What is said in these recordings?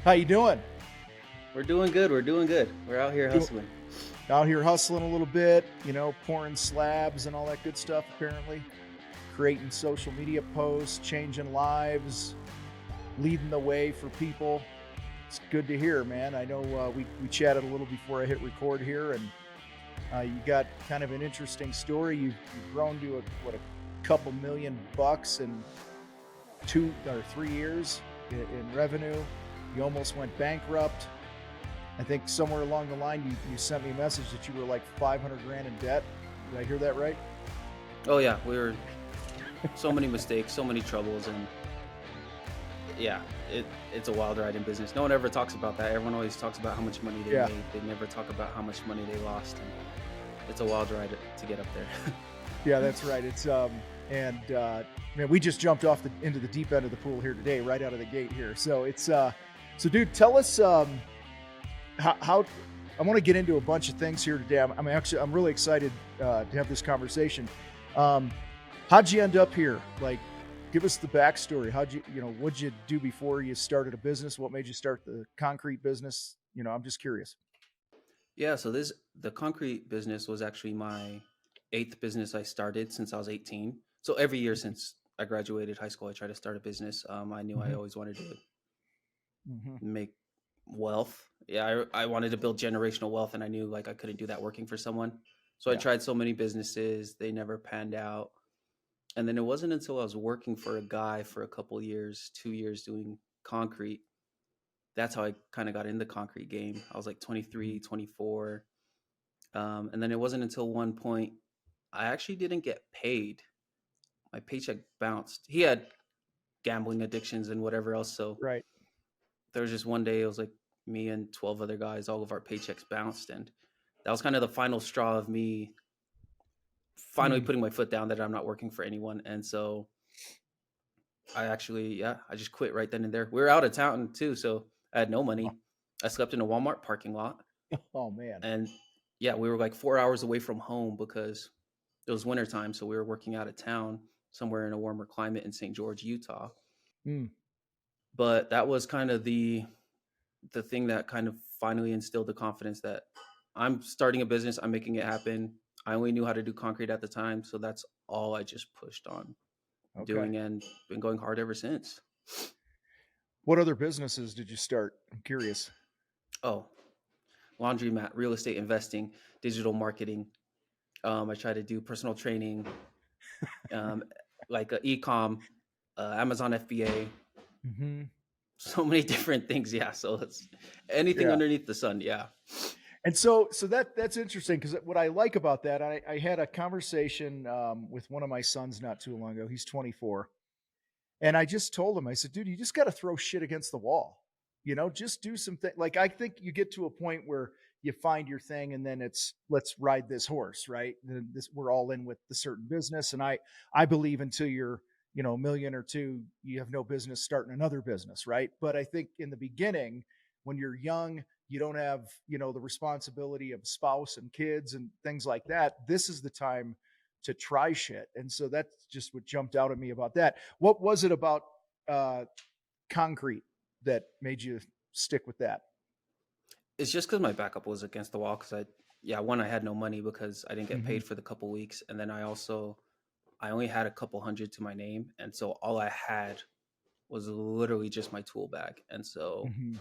How you doing? We're doing good. We're doing good. We're out here Do- hustling. Out here hustling a little bit, pouring slabs and all that good stuff, apparently. Creating social media posts, changing lives, leading the way for people. It's good to hear, man. I know we chatted a little before I hit record here, and you got kind of an interesting story. You've grown to a couple $1 million in 2 or 3 years in revenue. You almost went bankrupt. I think somewhere along the line you sent me a message that you were like 500 grand in debt. Did I hear that right? Oh yeah, we were so many mistakes, so many troubles, and yeah, it's a wild ride in business. No one ever talks about that. Everyone always talks about how much money they Yeah, made. They never talk about how much money they lost, and it's a wild ride to get up there. yeah, that's right. It's and man, we just jumped off into the deep end of the pool here today, right out of the gate here. So so dude, tell us how I want to get into a bunch of things here today. I'm really excited to have this conversation. Um, how'd you end up here? Like, give us the backstory. What'd you do before you started a business? What made you start the concrete business? I'm just curious. Yeah, so the concrete business was actually my eighth business I started since I was 18. So every year since I graduated high school, I tried to start a business. I knew I Hmm. always wanted to Hmm. make wealth. Yeah, I wanted to build generational wealth, and I knew like I couldn't do that working for someone. So I Yeah. tried so many businesses, they never panned out. And then it wasn't until I was working for a guy for a couple years, 2 years doing concrete. That's how I kind of got in the concrete game. I was like Mhm. 23, 24. And then it wasn't until one point I actually didn't get paid. My paycheck bounced. He had gambling addictions and whatever else. So Right. there was just one day it was like me and 12 other guys, all of our paychecks bounced, and that was kind of the final straw of me finally Mm. putting my foot down that I'm not working for anyone. And so I actually, yeah, I just quit right then and there. We were out of town too, so I had no Oh, money. I slept in a Walmart parking lot, oh, man. and yeah, we were like 4 hours away from home because it was wintertime, so we were working out of town somewhere in a warmer climate in St. George, Utah. Mm. But that was kind of the thing that kind of finally instilled the confidence that I'm starting a business, I'm making it happen. I only knew how to do concrete at the time, so that's all I just pushed on Okay. doing and been going hard ever since. What other businesses did you start? I'm curious. Oh, laundromat, real estate investing, digital marketing. I try to do personal training, um, like e-com, Amazon FBA, Hmm. so many different things. Yeah, so it's anything Yeah. underneath the sun. Yeah. And so that's interesting because what I like about that, I had a conversation with one of my sons not too long ago. He's 24, and I just told him, I said, "Dude, you just got to throw shit against the wall. Just do something." Like I think you get to a point where you find your thing, and then it's let's ride this horse, right? We're all in with the certain business, and I believe until you're a million or two, you have no business starting another business, right? But I think in the beginning, when you're young, you don't have the responsibility of spouse and kids and things like that. This is the time to try shit, and so that's just what jumped out at me about that. What was it about uh, concrete that made you stick with that? It's just because my backup was against the wall. Because yeah, one, I had no money because I didn't get Hmm. paid for the couple weeks. And then I only had a couple hundred to my name. And so all I had was literally just my tool bag. And so Hmm.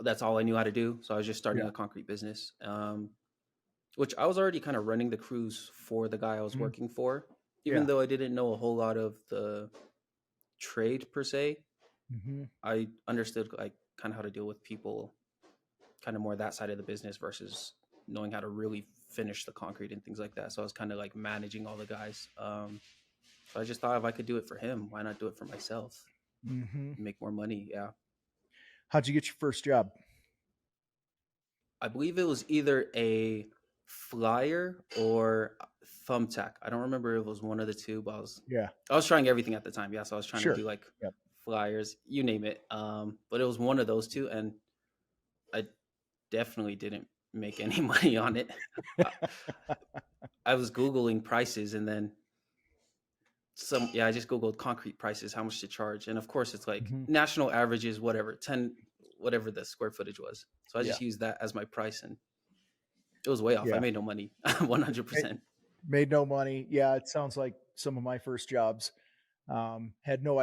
that's all I knew how to do. So I was just starting Yeah. a concrete business, which I was already kind of running the crews for the guy I was Mm. working for, even Yeah. though I didn't know a whole lot of the trade per se. Hmm. I understood like kind of how to deal with people, kind of more that side of the business versus knowing how to really finish the concrete and things like that. So I was kind of like managing all the guys. So I just thought if I could do it for him, why not do it for myself? Hmm. Make more money. Yeah. How'd you get your first job? I believe it was either a flyer or thumbtack. I don't remember if it was one of the two, but Yeah. I was trying everything at the time. Yeah, so I was trying to Sure. do like Yep. flyers, you name it. But it was one of those two, and I definitely didn't make any money on it. I, I was googling prices, and then I just googled concrete prices, how much to charge, and of course it's like Hmm. national averages, whatever 10, whatever the square footage was. So I Yeah. just used that as my price, and it was way off. I Yeah. made no money, 100. Ma- percent Made no money. Yeah. It sounds like some of my first jobs. Had no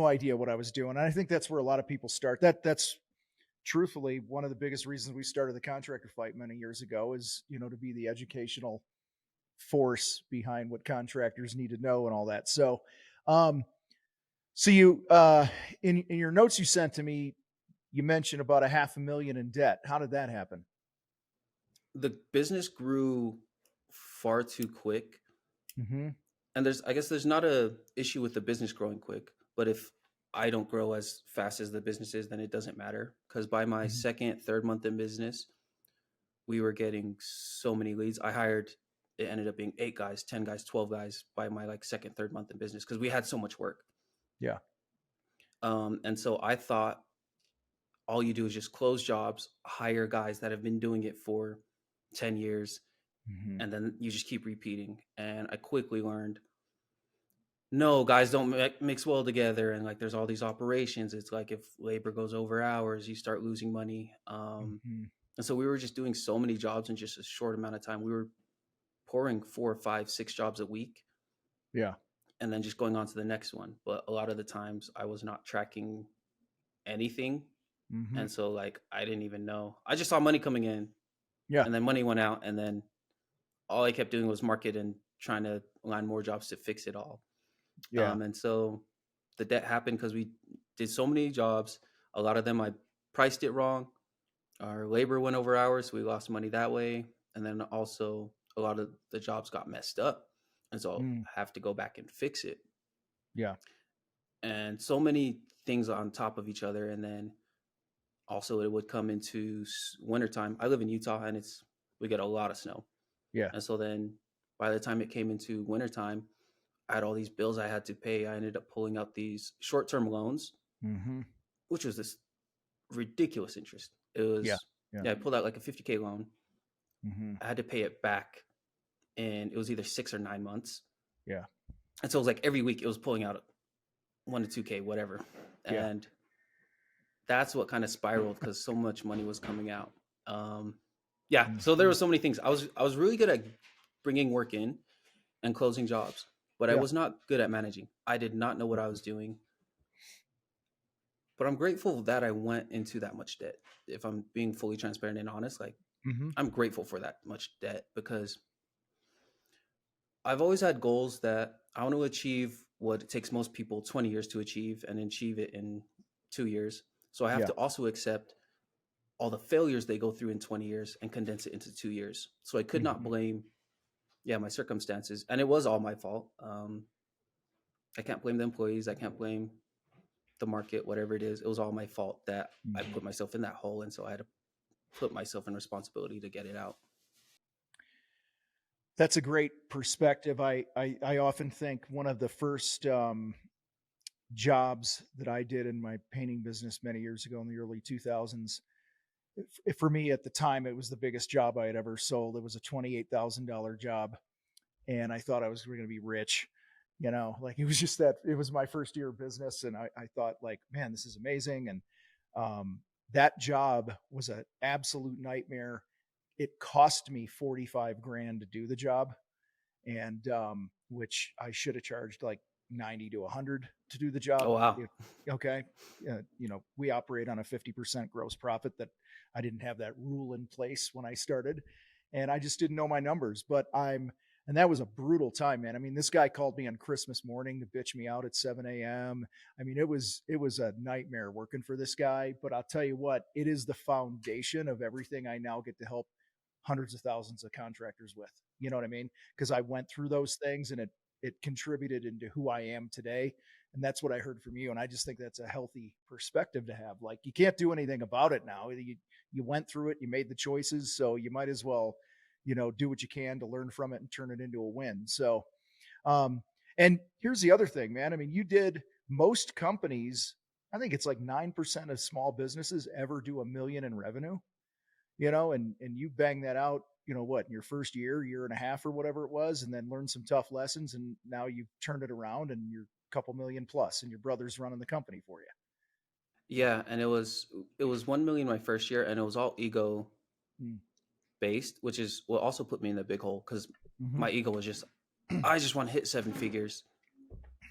idea what I was doing. And I think that's where a lot of people start. That's truthfully one of the biggest reasons we started the contractor fight many years ago is, to be the educational force behind what contractors need to know and all that. Um, so you, in your notes you sent to me, you mentioned about a half a million in debt. How did that happen? The business grew far too quick, Hmm. and I guess there's not a issue with the business growing quick, but if I don't grow as fast as the business is, then it doesn't matter, because by my Hmm. second, third month in business, we were getting so many leads. It ended up being 8 guys, 10 guys, 12 guys by my like second, third month in business, because we had so much work. Yeah. And so I thought all you do is just close jobs, hire guys that have been doing it for 10 years, Hmm. and then you just keep repeating. And I quickly learned, no, guys don't mix well together. And like there's all these operations. It's like if labor goes over hours, you start losing money. Hmm. And so we were just doing so many jobs in just a short amount of time. We were pouring 4, 5, 6 jobs a week Yeah. and then just going on to the next one. But a lot of the times I was not tracking anything. Hmm. And so like I didn't even know. I just saw money coming in Yeah. and then money went out, and then all I kept doing was market and trying to land more jobs to fix it all. Yeah. And so the debt happened because we did so many jobs. A lot of them I priced it wrong. Our labor went over hours, so we lost money that way. And then also a lot of the jobs got messed up. And so Mm. I have to go back and fix it. Yeah. And so many things on top of each other. And then also it would come into wintertime. I live in Utah, and we get a lot of snow. Yeah. And so then by the time it came into wintertime, I had all these bills I had to pay. I ended up pulling out these short-term loans, Hmm. which was this ridiculous interest. It Yeah. was, Yeah. yeah, I pulled out like a 50K loan. Hmm. I had to pay it back, and it was either 6 or 9 months. Yeah. And so it was like every week it was pulling out 1 to 2K, whatever. Yeah. And that's what kind of spiraled because so much money was coming out. Um, yeah, so there Hmm. were so many things. I was really good at bringing work in and closing jobs, but I Yeah. was not good at managing. I did not know what I was doing. But I'm grateful that I went into that much debt. If I'm being fully transparent and honest, like Hmm. I'm grateful for that much debt because I've always had goals that I want to achieve what it takes most people 20 years to achieve and achieve it in 2 years. So I have Yeah. to also accept all the failures they go through in 20 years and condense it into 2 years. So I could not Hmm. blame, yeah, my circumstances. And it was all my fault. I can't blame the employees. I can't blame the market, whatever it is. It was all my fault that I Hmm. put myself in that hole. And so I had to put myself in responsibility to get it out. That's a great perspective. I often think one of the first jobs that I did in my painting business many years ago in the early 2000s, for me at the time, it was the biggest job I had ever sold. It was a $28,000 job. And I thought I was going to be rich. Like it was just that it was my first year of business. And I thought, like, man, this is amazing. And um, that job was an absolute nightmare. It cost me 45 grand to do the job, and which I should have charged like 90 to 100 to do the Oh, job. wow. If okay, we operate on a 50% gross profit. That I didn't have that rule in place when I started, and I just didn't know my numbers. But and that was a brutal time, man. I mean, this guy called me on Christmas morning to bitch me out at 7 a.m. I mean, it was a nightmare working for this guy. But I'll tell you what, it is the foundation of everything I now get to help hundreds of thousands of contractors with. You know what I mean? Because I went through those things, and it contributed into who I am today. And that's what I heard from you. And I just think that's a healthy perspective to have. Like, you can't do anything about it now. You went through it, you made the choices, so you might as well, do what you can to learn from it and turn it into a win. So, um, and here's the other thing, man. I mean, you did most companies. I think it's like 9% of small businesses ever do a million in revenue, and you bang that out what, in your first year and a half or whatever it was, and then learned some tough lessons. And now you've turned it around and you're a couple million plus and your brother's running the company for you. Yeah, and it was 1 million my first year, and it was all ego Mm. based, which is what also put me in the big hole because Mm-hmm. my ego was just, I just want to hit 7 figures.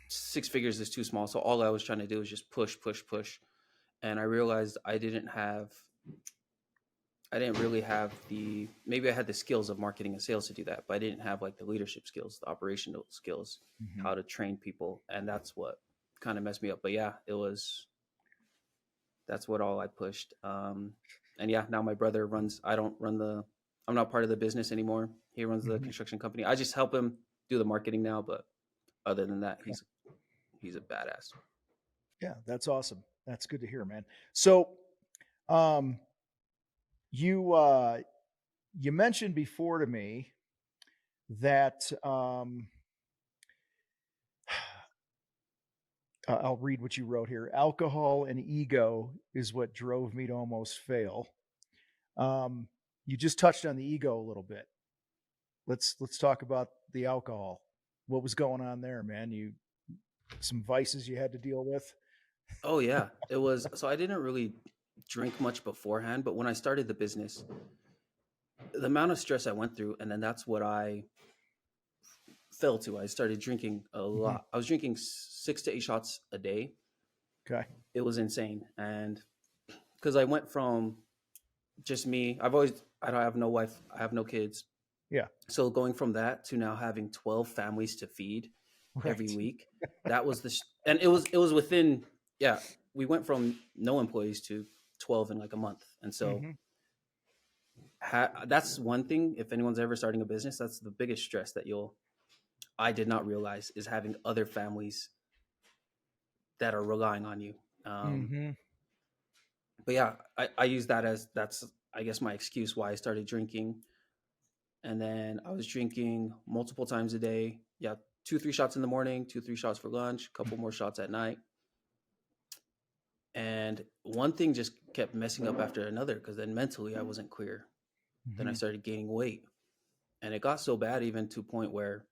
6 figures is too small. So all I was trying to do was just push, push, push. And I realized I didn't really have maybe I had the skills of marketing and sales to do that, but I didn't have like the leadership skills, the operational skills, Mm-hmm. how to train people. And that's what kind of messed me up. But yeah, that's what all I pushed. And yeah, now my brother I'm not part of the business anymore. He runs the Mm-hmm. construction company. I just help him do the marketing now. But other than that, Okay. he's a badass. Yeah, that's awesome. That's good to hear, man. So, um, you you mentioned before to me that I'll read what you wrote here. Alcohol and ego is what drove me to almost fail. Um, you just touched on the ego a little bit. Let's talk about the alcohol. What was going on there, man? You some vices you had to deal with. Oh yeah, it was. So I didn't really drink much beforehand, but when I started the business, the amount of stress I went through, and then that's what I fell to. I started drinking a Mhm. lot. I was drinking 6 to 8 shots a day. Okay. It was insane, and because I went from just me, I don't have no wife, I have no kids. Yeah. So going from that to now having 12 families to feed every Right. week, that was and it was within, yeah, we went from no employees to 12 in like a month. And so Hmm. that's one thing. If anyone's ever starting a business, that's the biggest stress that I did not realize is having other families that are relying on you. Um, Hmm. but yeah, I use that as that's, I guess, my excuse why I started drinking. And then I was drinking multiple times a day. Yeah, 2, 3 shots in the morning, 2, 3 shots for lunch, a couple more shots at night. And one thing just kept messing up after another because then mentally I wasn't clear. Then I Hmm. started gaining weight. And it got so bad, even to a point where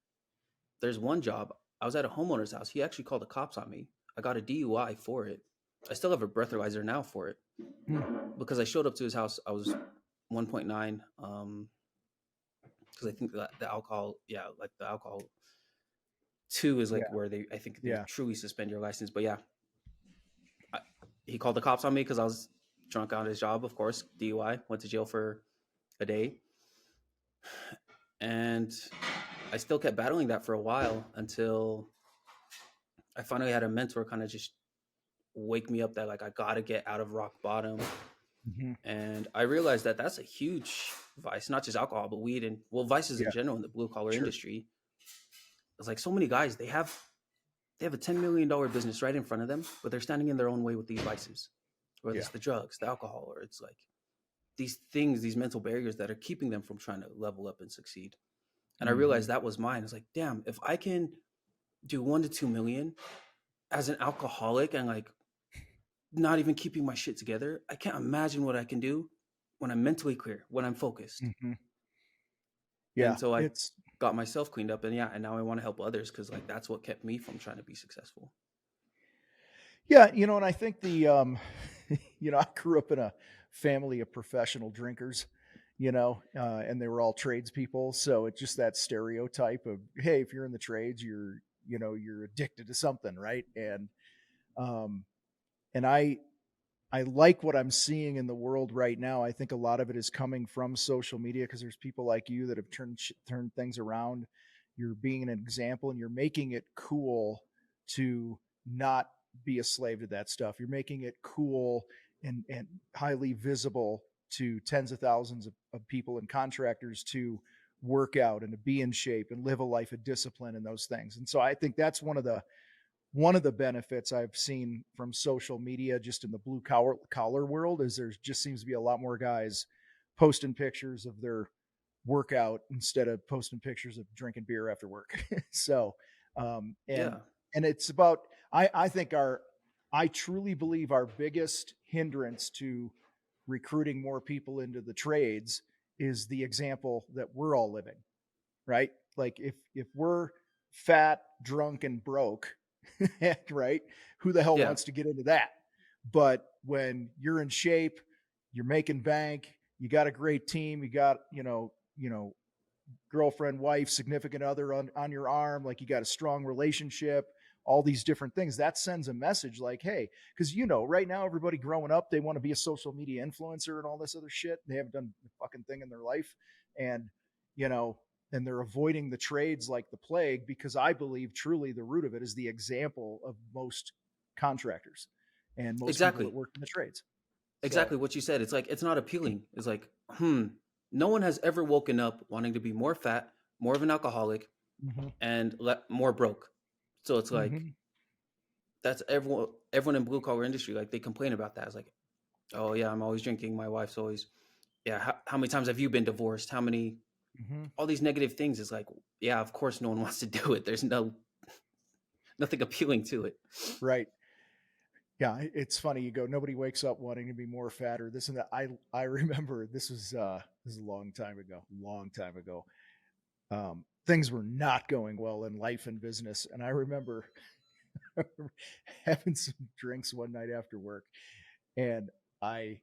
there's one job. I was at a homeowner's house. He actually called the cops on me. I got a DUI for it. I still have a breathalyzer now for it because I showed up to his house. I was 1.9. Because I think that the alcohol, yeah, like the alcohol two is like Yeah. where I think they Yeah. truly suspend your license. But yeah, I, he called the cops on me because I was drunk on his job. Of course, DUI. Went to jail for a day, and I still kept battling that for a while until I finally had a mentor kind of just wake me up that like I gotta get out of rock bottom. Hmm. And I realized that that's a huge vice, not just alcohol, but weed and, well, vices in Yeah. general in the blue collar Sure. industry. It's like so many guys, they have a $10 million business right in front of them, but they're standing in their own way with these vices, whether Yeah. it's the drugs, the alcohol, or it's like these things, these mental barriers that are keeping them from trying to level up and succeed. And I Hmm. realized that was mine. It's like, damn, if I can do 1 to 2 million as an alcoholic and like not even keeping my shit together, I can't imagine what I can do when I'm mentally clear, when I'm focused. Hmm. And Yeah. so I It's got myself cleaned up, and yeah, and now I want to help others because like that's what kept me from trying to be successful. Yeah, and I think I grew up in a family of professional drinkers, and they were all tradespeople. So it's just that stereotype of, hey, if you're in the trades, you're addicted to something, right? Um, and I like what I'm seeing in the world right now. I think a lot of it is coming from social media because there's people like you that have turned things around. You're being an example and you're making it cool to not be a slave to that stuff. You're making it cool and highly visible to tens of thousands of people and contractors to work out and to be in shape and live a life of discipline and those things. And so I think that's one of the benefits I've seen from social media just in the blue collar world is there just seems to be a lot more guys posting pictures of their workout instead of posting pictures of drinking beer after work. So, and Yeah. it's about I think I truly believe our biggest hindrance to recruiting more people into the trades is the example that we're all living, right? Like if we're fat, drunk, and broke, right? Who the hell Yeah. wants to get into that? But when you're in shape, you're making bank, you got a great team, you got, girlfriend, wife, significant other on your arm, like you got a strong relationship, all these different things. That sends a message like, hey, because right now everybody growing up, they want to be a social media influencer and all this other shit. They haven't done the fucking thing in their life. And, you know, and they're avoiding the trades like the plague because I believe truly the root of it is the example of most contractors and most people that Exactly. work in the trades. So, Exactly what you said. It's like it's not appealing. It's like, no one has ever woken up wanting to be more fat, more of an alcoholic, mm-hmm, and more broke. So it's like mm-hmm, that's everyone in blue collar industry, like they complain about that. It's like, oh yeah, I'm always drinking. My wife's always, yeah. How many times have you been divorced? How many, mm-hmm, all these negative things. It's like, yeah, of course no one wants to do it. There's nothing appealing to it. right. Yeah, it's funny. You go, nobody wakes up wanting to be more fat or this and that. I remember this is a long time ago. Things were not going well in life and business, and I remember having some drinks one night after work, and I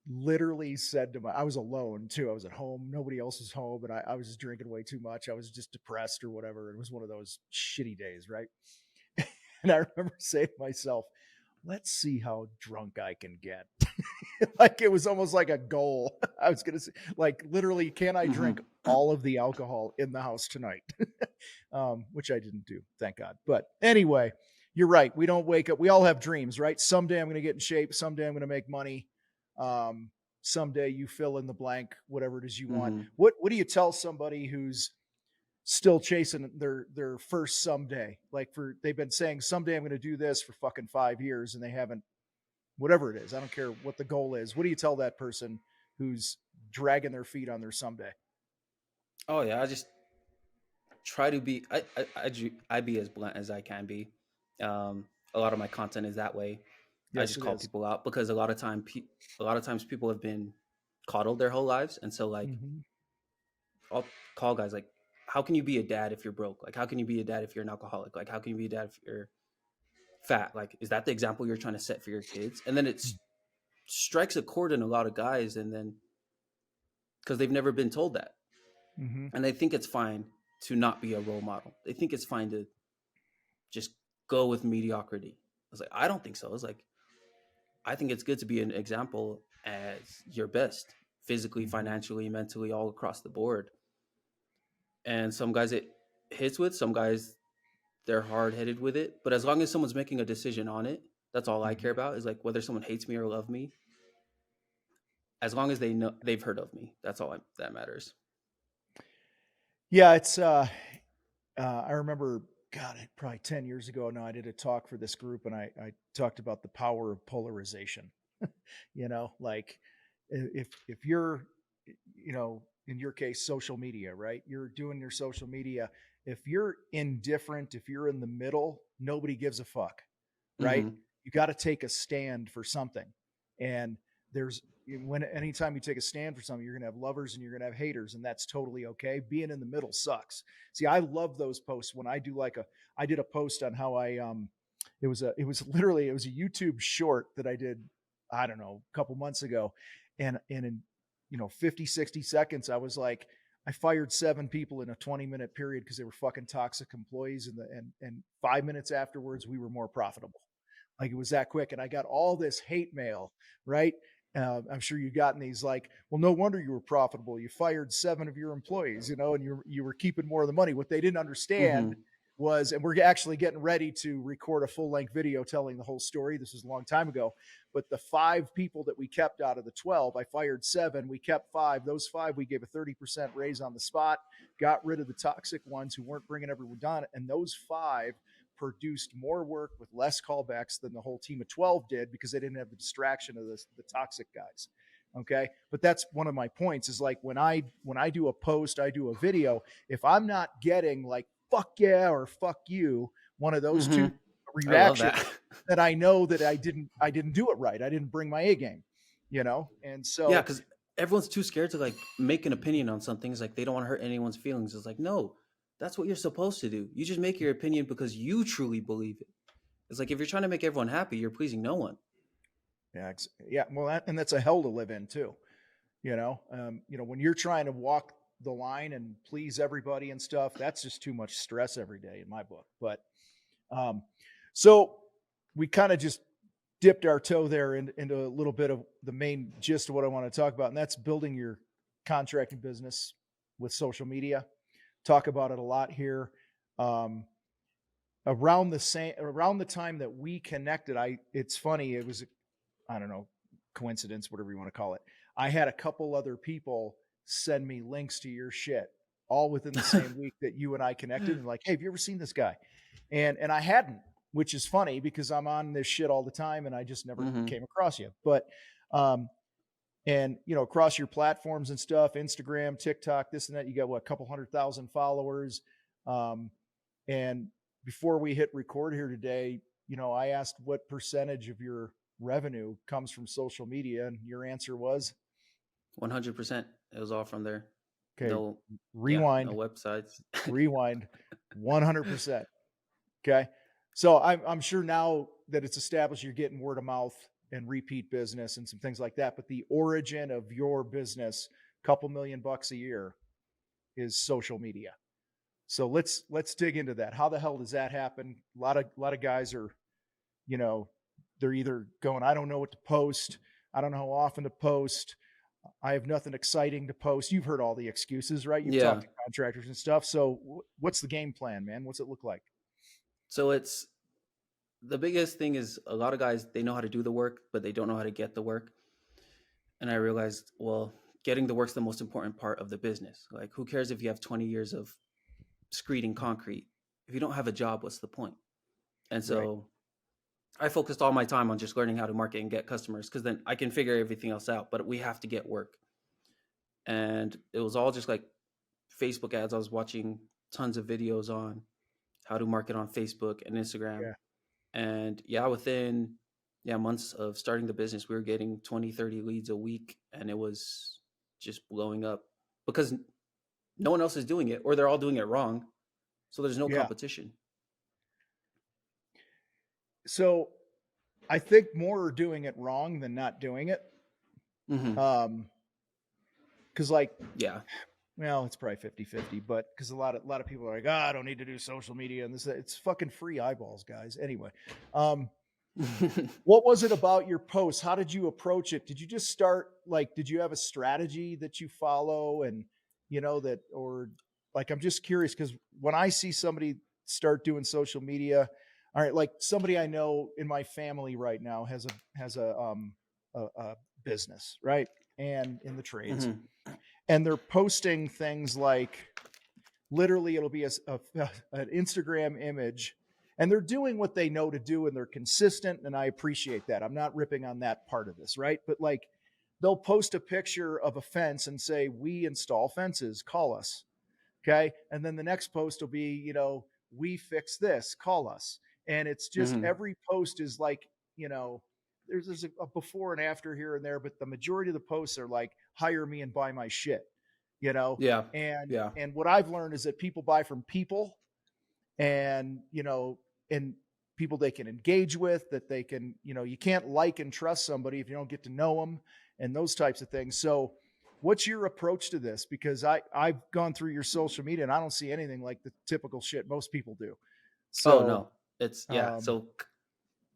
literally said to I was alone too. I was at home, nobody else was home, and I was just drinking way too much. I was just depressed or whatever. It was one of those shitty days, right? And I remember saying to myself, let's see how drunk I can get. Like it was almost like a goal. I was going to say, like, literally, can I drink Hmm. all of the alcohol in the house tonight? Which I didn't do, thank God. But anyway, you're right. We don't wake up. We all have dreams, right? Someday I'm going to get in shape. Someday I'm going to make money. Um, Someday you fill in the blank, whatever it is you want. Hmm. What do you tell somebody who's still chasing their first someday? Like they've been saying someday I'm going to do this for fucking 5 years and they haven't, whatever it is. I don't care what the goal is. What do you tell that person who's dragging their feet on their someday? Oh yeah, I just try to be. I be as blunt as I can be. A lot of my content is that way. I Yes, just it call is. people out because a lot of times people have been coddled their whole lives, and so like Mm-hmm. I'll call guys like, how can you be a dad if you're broke? Like, how can you be a dad if you're an alcoholic? Like, how can you be a dad if you're fat? Like, is that the example you're trying to set for your kids? And then it strikes a chord in a lot of guys, and then because they've never been told that, Mm-hmm. and they think it's fine to not be a role model. They think it's fine to just go with mediocrity. I was like, I don't think so. I was like, I think it's good to be an example as your best, physically, Mm-hmm. financially, mentally, all across the board. And some guys it hits with, some guys they're hard headed with it. But as long as someone's making a decision on it, that's all I Mm-hmm. care about. Is like whether someone hates me or love me. As long as they know they've heard of me, that's that matters. Yeah, it's I remember, God, probably 10 years ago now, I did a talk for this group and I talked about the power of polarization. Like if you're, in your case, social media, right? You're doing your social media. If you're indifferent, if you're in the middle, nobody gives a fuck, right? Mm-hmm. You got to take a stand for something. And there's, anytime you take a stand for something, you're going to have lovers and you're going to have haters, and that's totally okay. Being in the middle sucks. See, I love those posts when I do I did a post on how it was literally, it was a YouTube short that I did, I don't know, a couple months ago. And in, 50, 60 seconds, I was like, I fired 7 people in a 20-minute period because they were fucking toxic employees. And 5 minutes afterwards, we were more profitable. Like it was that quick. And I got all this hate mail, right? I'm sure you've gotten these like, well, no wonder you were profitable. You fired 7 of your employees, and you were keeping more of the money. What they didn't understand Mm-hmm. was, and we're actually getting ready to record a full length video telling the whole story. This was a long time ago, but the 5 people that we kept out of the 12, I fired 7, we kept 5. Those 5, we gave a 30% raise on the spot, got rid of the toxic ones who weren't bringing everyone down. And those 5 produced more work with less callbacks than the whole team of 12 did because they didn't have the distraction of the toxic guys. Okay. But that's one of my points is like when I do a post, I do a video, if I'm not getting like fuck yeah or fuck you, one of those two Mm-hmm. I love reactions, that. that I know that I didn't do it right. I didn't bring my A game, and Yeah, so because everyone's too scared to like make an opinion on something. It's like they don't want to hurt anyone's feelings. It's like, no, that's what you're supposed to do. You just make your opinion because you truly believe it. It's like if you're trying to make everyone happy, you're pleasing no one. Yeah, yeah. Well, and that's a hell to live in too. When you're trying to walk the line and please everybody and stuff, that's just too much stress every day in my book. But um, so we kind of just dipped our toe there into a little bit of the main gist of what I want to talk about, and that's building your contracting business with social media. Talk about it a lot here. Um, around the time that we connected, it's funny, it was, I don't know, coincidence, whatever you want to call it. I had a couple other people send me links to your shit all within the same week that you and I connected, and like, hey, have you ever seen this guy? And I hadn't, which is funny because I'm on this shit all the time and I just never Mm-hmm. came across you. But um and across your platforms and stuff, Instagram, TikTok, this and that, you got what, a couple 100,000 followers. Um and before we hit record here today, I asked what percentage of your revenue comes from social media, and your answer was, 100%. It was all from there. okay, No, yeah, no rewind, websites. rewind, 100%. Okay. So I'm sure now that it's established, you're getting word of mouth and repeat business and some things like that. But the origin of your business, couple $1,000,000 a year, is social media. So let's dig into that. How the hell does that happen? A lot of guys are, you know, they're either going, I don't know what to post. I don't know how often to post. I have nothing exciting to post. You've heard all the excuses, right? You've Yeah. talked to contractors and stuff. So what's the game plan, man? What's it look like? So it's the biggest thing is a lot of guys, they know how to do the work, but they don't know how to get the work. And I realized, well, getting the work's the most important part of the business. Like, who cares if you have 20 years of screeding concrete? If you don't have a job, what's the point? And Right. so I focused all my time on just learning how to market and get customers because then I can figure everything else out. But we have to get work. And it was all just like Facebook ads. I was watching tons of videos on how to market on Facebook and Instagram. Yeah. And yeah, within months of starting the business, we were getting 20, 30 leads a week, and it was just blowing up because no one else is doing it, or they're all doing it wrong. So there's no Yeah. competition. So I think more are doing it wrong than not doing it. Hmm. Cause like, Yeah. well, it's probably 50-50, but cause a lot of people are like, I don't need to do social media and this, it's fucking free eyeballs, guys. Anyway. What was it about your posts? How did you approach it? Did you just start, like, did you have a strategy that you follow, and that, or like, I'm just curious because when I see somebody start doing social media, all right, like somebody I know in my family right now has a business, right? And in the trades, Hmm. and they're posting things like, literally it'll be an Instagram image, and they're doing what they know to do and they're consistent, and I appreciate that. I'm not ripping on that part of this, right? But like, they'll post a picture of a fence and say, we install fences, call us. Okay. And then the next post will be, we fix this, call us. And it's just, Hmm. every post is like, you know there's a before and after here and there, but the majority of the posts are like, hire me and buy my shit, you know Yeah. and Yeah. and what I've learned is that people buy from people, and and people they can engage with, that they can, you can't like and trust somebody if you don't get to know them, and those types of things. So what's your approach to this? Because I've gone through your social media and I don't see anything like the typical shit most people do. Oh So no. It's yeah. um So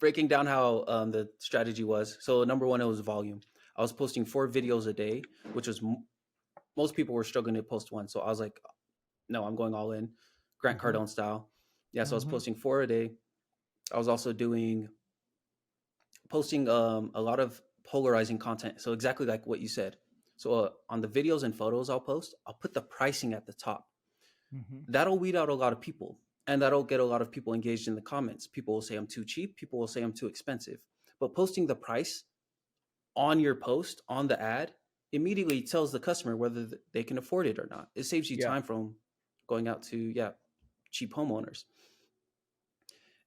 breaking down how the strategy was. So number one, it was volume. I was posting 4 videos a day, which was most people were struggling to post one. So I was like, no, I'm going all in, Grant mhm, Cardone style. Yeah, so I was mhm, posting 4 a day. I was also posting a lot of polarizing content. So exactly like what you said. So on the videos and photos I'll put the pricing at the top. mhm. That'll weed out a lot of people, and that'll get a lot of people engaged in the comments. People will say I'm too cheap. People will say I'm too expensive. But posting the price on your post on the ad immediately tells the customer whether they can afford it or not. It saves you Yeah. time from going out to cheap homeowners.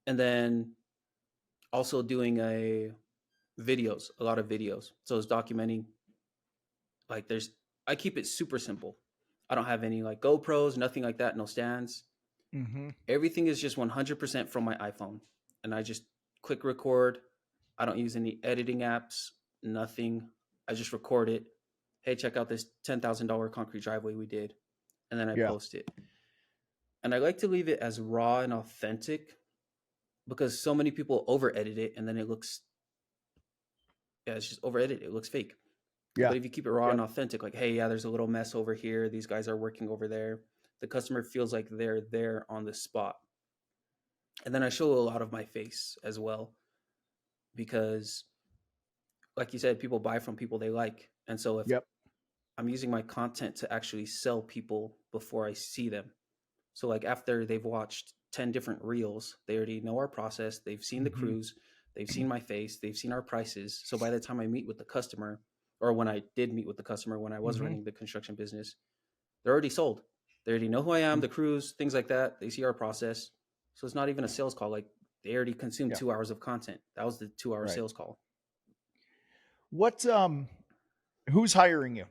And then also doing a lot of videos. So it's documenting Like I keep it super simple. I don't have any like GoPros, nothing like that, no stands. Mm-hmm. Everything is just 100% from my iPhone. And I just click record. I don't use any editing apps, nothing. I just record it. Hey, check out this $10,000 concrete driveway we did. And then I Yeah. post it. And I like to leave it as raw and authentic because so many people over edit it and then it looks, yeah, it's just over edited. It looks fake. Yeah. But if you keep it raw Yeah. and authentic, like, hey, yeah, there's a little mess over here. These guys are working over there. The customer feels like they're there on the spot. And then I show a lot of my face as well because, like you said, people buy from people they like. And so if Yep. I'm using my content to actually sell people before I see them. So like after they've watched 10 different reels, they already know our process. They've seen the Mm-hmm. crews. They've seen my face. They've seen our prices. So by the time I meet with the customer, or when I did meet with the customer when I was Mm-hmm. running the construction business, they're already sold. They already know who I am, Mm-hmm. the crews, things like that. They see our process. So it's not even a sales call. Like they already consumed Yeah. 2 hours of content. That was the 2 hour Right. sales call. What who's hiring you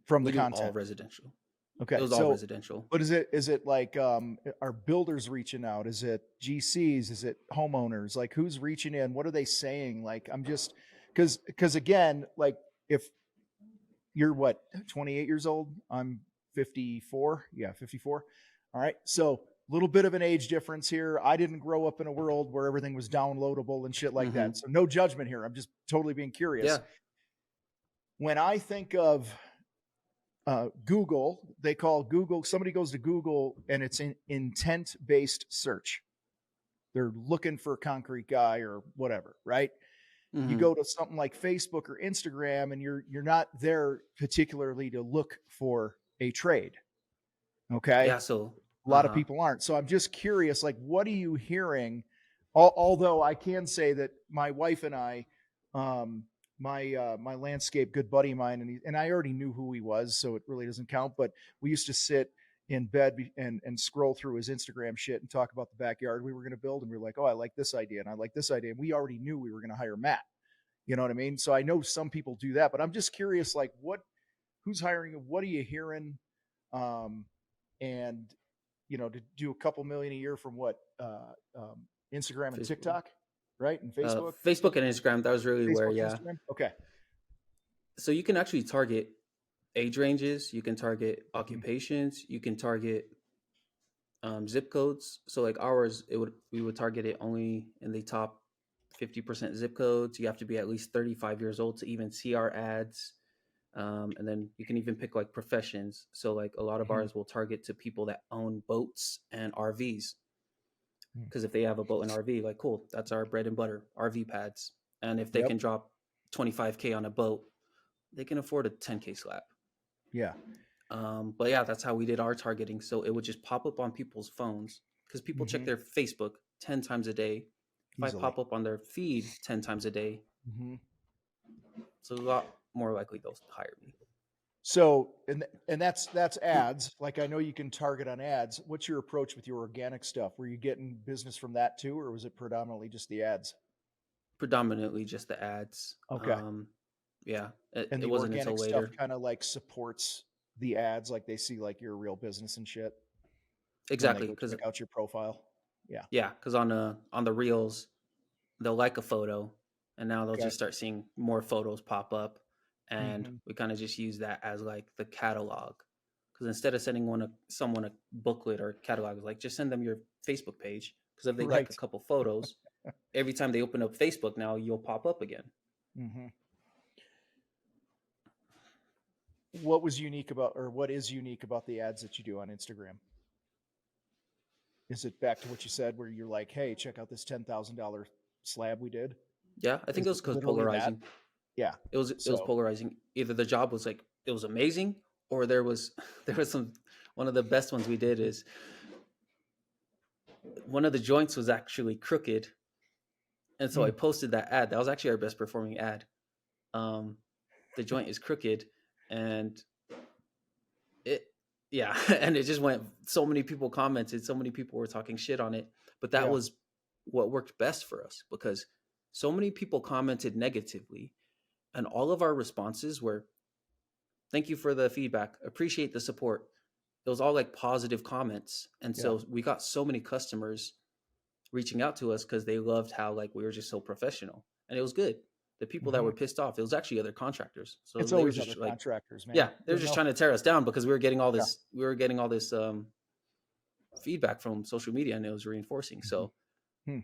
from the We do all content? residential. It Okay. was all So residential. what is it like are builders reaching out? Is it GCs? Is it homeowners? Like who's reaching in? What are they saying? Like I'm just cuz again, like if you're what 28 years old, I'm 54. Yeah, 54. All right. So a little bit of an age difference here. I didn't grow up in a world where everything was downloadable and shit like Mm-hmm. that. So no judgment here. I'm just totally being curious. Yeah. When I think of Google, they call Google, somebody goes to Google and it's an intent based search. They're looking for a concrete guy or whatever, right? You Mm-hmm. go to something like Facebook or Instagram and you're not there particularly to look for a trade. Okay. Yeah. So, A uh lot of huh. people aren't. So I'm just curious, like, what are you hearing? Although I can say that my wife and I, my landscape good buddy of mine, and I already knew who he was, so it really doesn't count. But we used to sit in bed and scroll through his Instagram shit and talk about the backyard we were going to build, and we were like, oh, I like this idea, and I like this idea, and we already knew we were going to hire Matt. You know what I mean? So I know some people do that, but I'm just curious, like, who's hiring? What are you hearing? Um, and to do a couple million a year from what Instagram and Facebook. TikTok, right? And Facebook, Facebook and Instagram. That was really where, Facebook and yeah. Instagram. Okay. So you can actually target age ranges. You can target Mhm. occupations. You can target zip codes. So like ours, we would target it only in the top 50% zip codes. You have to be at least 35 years old to even see our ads. And then you can even pick like professions. So like a lot of Mhm. ours will target to people that own boats and RVs. Mhm. Because if they have a boat and RV, like cool, that's our bread and butter, RV pads. And if they Yep. can drop 25K on a boat, they can afford a 10K slab. Yeah. But yeah, that's how we did our targeting. So it would just pop up on people's phones because people check Hmm. their Facebook 10 times a day. If I Easily. pop up on their feed 10 times a day, Hmm. it's a lot more likely they'll hire me. So, and that's ads. Like I know you can target on ads. What's your approach with your organic stuff? Were you getting business from that too, or was it predominantly just the ads? Predominantly just the ads. Okay. Yeah, And it the wasn't until organic stuff later. kind of like supports the ads, like they see like your real business and shit when they Exactly, go because check out your profile. Yeah. yeah, because on the reels they'll like a photo and now they'll Okay. just start seeing more photos pop up, and Hmm. we kind of just use that as like the catalog, because instead of sending someone a booklet or catalog, like just send them your Facebook page, because if they like a Right. couple photos, every time they open up Facebook now you'll pop up again. Hmm. What was unique about, or what is unique about the ads that you do on Instagram? Is it back to what you said, where you're like, "Hey, check out this $10,000 slab we did"? Yeah, I think Is it it was because literally that? polarizing. Yeah. It was So, polarizing. Either the job was like it was amazing, or there was there was some. One of the best ones we did is one of the joints was actually crooked, and so I mm, posted that ad. That was actually our best performing ad. Um, the joint is crooked, and it, yeah, and it just went. So many people commented. So many people were talking shit on it, but that yeah. was what worked best for us because so many people commented negatively, and all of our responses were, "Thank you for the feedback. Appreciate the support." It was all like positive comments, and Yeah. so we got so many customers reaching out to us because they loved how like we were just so professional, and it was good. The people that Hmm. were pissed off, it was actually other contractors. So It's they were always other just like, contractors, man. yeah, they were just trying to tear us down because we were getting all Yeah. this, feedback from social media, and it was reinforcing. Mhm. So Hmm.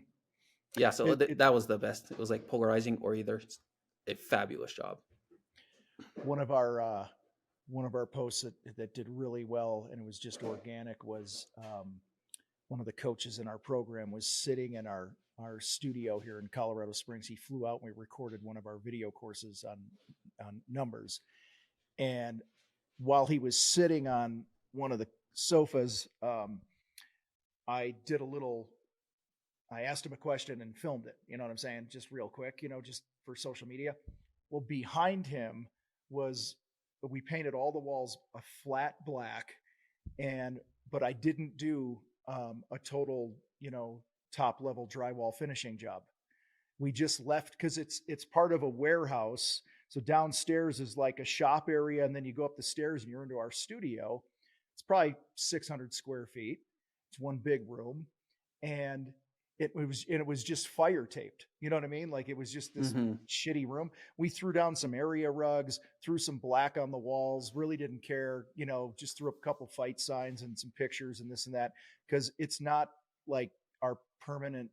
yeah, so It that was the best. It was like polarizing or either a fabulous job. one of our posts that did really well, and it was just organic, was one of the coaches in our program was sitting in our studio here in Colorado Springs. He flew out and we recorded one of our video courses on numbers. And while he was sitting on one of the sofas, I did a little. I asked him a question and filmed it. You know what I'm saying? Just real quick, just for social media. Well, behind him was, we painted all the walls a flat black, but I didn't do a total, top level drywall finishing job. We just left because it's part of a warehouse. So downstairs is like a shop area, and then you go up the stairs and you're into our studio. It's probably 600 square feet. It's one big room, and it was just fire taped. You know what I mean? Like, it was just this Mm-hmm. shitty room. We threw down some area rugs, threw some black on the walls. Really didn't care. Just threw up a couple fight signs and some pictures and this and that, because it's not like our permanent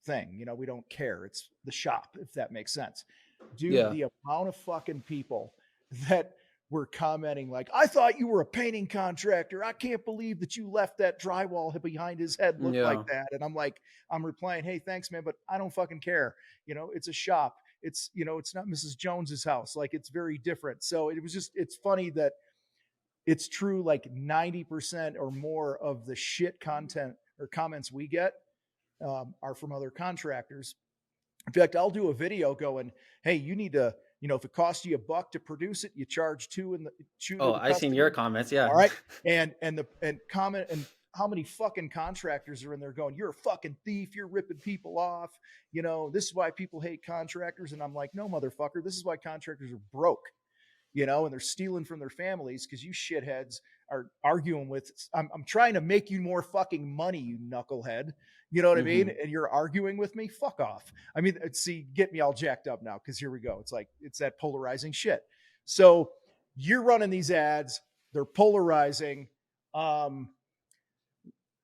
thing. We don't care. It's the shop, if that makes sense. Dude, Yeah. the amount of fucking people that were commenting like, "I thought you were a painting contractor. I can't believe that you left that drywall behind his head look like Yeah. that." And I'm replying, "Hey, thanks, man, but I don't fucking care. It's a shop. It's not Mrs. Jones's house. Like, it's very different." So it's funny that it's true. Like 90% or more of the shit content or comments we get are from other contractors. In fact, I'll do a video going, "Hey, you need to, if it costs you $1 to produce it, you charge two and shoot to Oh, the I seen your customer." comments. All Yeah. right. And comment, and how many fucking contractors are in there going, "You're a fucking thief. You're ripping people off. This is why people hate contractors." And I'm like, "No, motherfucker. This is why contractors are broke, and they're stealing from their families because you shitheads are arguing with. I'm trying to make you more fucking money, you knucklehead. You know what I mean? Mm-hmm. And you're arguing with me? Fuck off." I mean, see, get me all jacked up now, because here we go. It's like, it's that polarizing shit. So you're running these ads, they're polarizing. Um,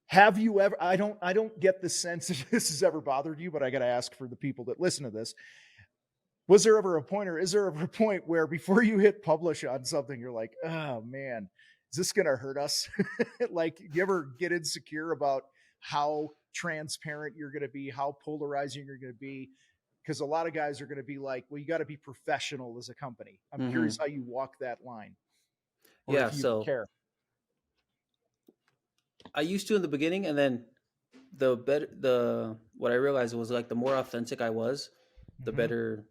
have you ever? I don't get the sense if this has ever bothered you, but I got to ask for the people that listen to this. Was there ever a point, or is there ever a point where before you hit publish on something, you're like, "Oh man, is this going to hurt us?" Like, you ever get insecure about how transparent you're going to be, how polarizing you're going to be? Because a lot of guys are going to be like, "Well, you got to be professional as a company." I'm curious Mm-hmm. how you walk that line, or Yeah. if you even So care. I used to in the beginning, and then the what I realized was like the more authentic I was, the Mm-hmm. better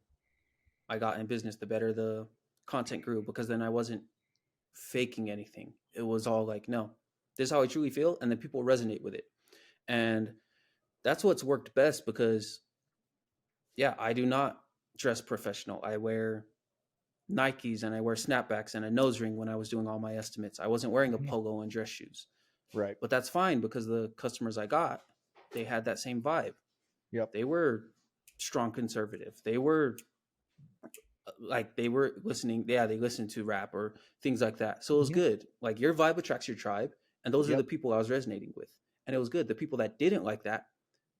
I got in business, the better the content grew, because then I wasn't faking anything. It was all like, no, this is how I truly feel, and then people resonate with it. And that's what's worked best because yeah, I do not dress professional. I wear Nikes and I wear snapbacks and a nose ring when I was doing all my estimates. I wasn't wearing a Mm-hmm. polo and dress shoes. Right. But that's fine because the customers I got, they had that same vibe. Yep. They were strong conservative. They were like they were listening. Yeah, they listened to rap or things like that. So it was Mm-hmm. good. Like your vibe attracts your tribe, and those are Yep. the people I was resonating with. And it was good. The people that didn't like that,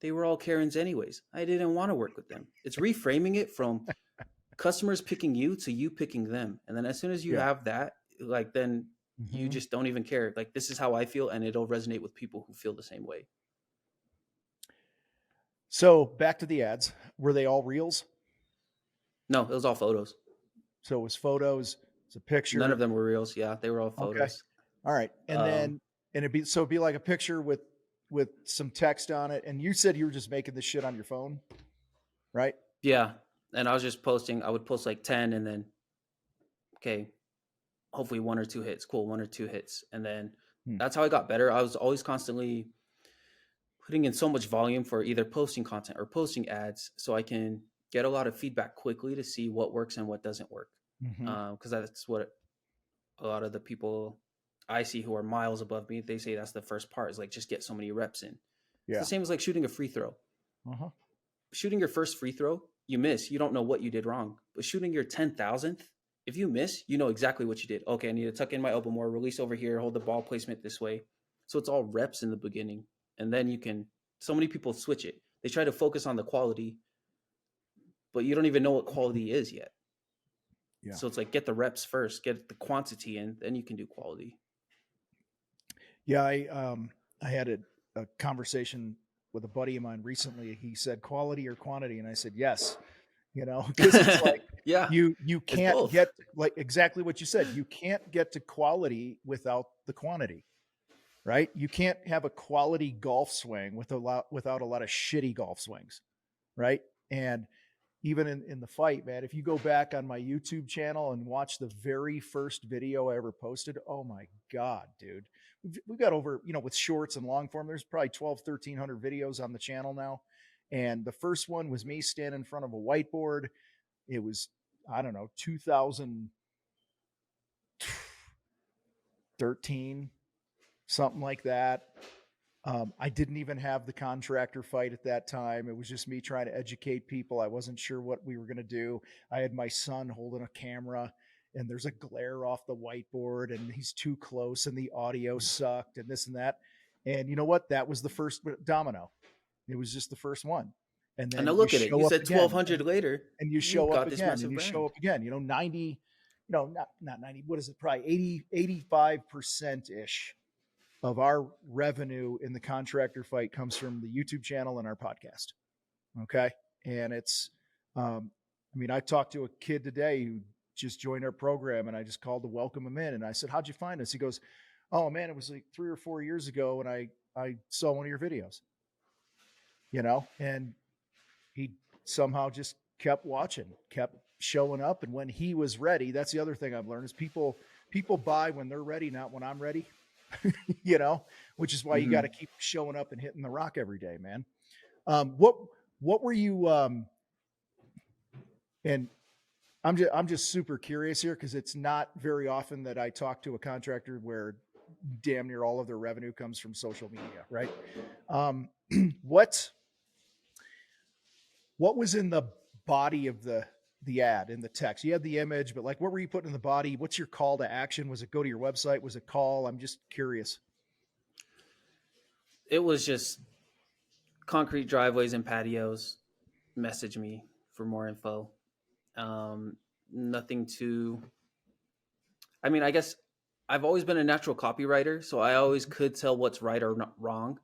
they were all Karens anyways. I didn't want to work with them. It's reframing it from customers picking you to you picking them. And then as soon as you Yeah. have that, like then you Mm-hmm. just don't even care. Like this is how I feel, and it'll resonate with people who feel the same way. So back to the ads. Were they all reels? No, it was all photos. So it was photos. It's a None of picture. them were reels. Yeah, they were all Okay. photos. All right. And Um, then, it'd be like a picture with some text on it. And you said you were just making this shit on your phone, right? yeah, and I was just posting. I would post like 10, and then okay, hopefully one or two hits. Cool, one or two hits, and then Hmm. that's how I got better. I was always constantly putting in so much volume for either posting content or posting ads, so I can get a lot of feedback quickly to see what works and what doesn't work. Hmm. Because that's what a lot of the people I see who are miles above me, they say that's the first part, is like just get so many reps in. It's the Yeah. same as like shooting a free throw. Uh-huh. Shooting your first free throw, you miss, you don't know what you did wrong. But shooting your 10,000th, if you miss, you know exactly what you did. Okay, I need to tuck in my elbow more, release over here, hold the ball placement this way. So it's all reps in the beginning. And then you can, so many people switch it. They try to focus on the quality, but you don't even know what quality is yet. Yeah. So it's like get the reps first, get the quantity in, then you can do quality. Yeah. I had a conversation with a buddy of mine recently. He said quality or quantity, and I said yes. Because it's like Yeah, you it's can't both. get, like, exactly what you said. You can't get to quality without the quantity, right? You can't have a quality golf swing without a lot of shitty golf swings, right? And even in the fight, man, if you go back on my YouTube channel and watch the very first video I ever posted, oh my God, dude. We've got over, with shorts and long form, there's probably 1,300 videos on the channel now. And the first one was me standing in front of a whiteboard. It was, I don't know, 2013, something like that. I didn't even have the contractor fight at that time. It was just me trying to educate people. I wasn't sure what we were going to do. I had my son holding a camera, and there's a glare off the whiteboard, and he's too close, and the audio sucked, and this and that. And you know what? That was the first domino. It was just the first one. And And now then you look at it. You show up said again, 1,200 later, and you you show up got this again, and massive you show brand. up again. 90, not 90. What is it? Probably 85% ish of our revenue in the contractor fight comes from the YouTube channel and our podcast. Okay. And it's, I talked to a kid today who just joined our program, and I just called to welcome him in. And I said, "How'd you find us?" He goes, "Oh man, it was like 3 or 4 years ago when I saw one of your videos, and he somehow just kept watching, kept showing up. And when he was ready, that's the other thing I've learned is people buy when they're ready, not when I'm ready. Which is why you got to keep showing up and hitting the rock every day, man. What were you, and I'm just super curious here, because it's not very often that I talk to a contractor where damn near all of their revenue comes from social media, right? What was in the body of the ad, in the text? You had the image, but like, what were you putting in the body? What's your call to action? Was it go to your website? Was it call? I'm just curious. It was just concrete driveways and patios. Message me for more info. Nothing too. I guess I've always been a natural copywriter, so I always could tell what's right or not wrong.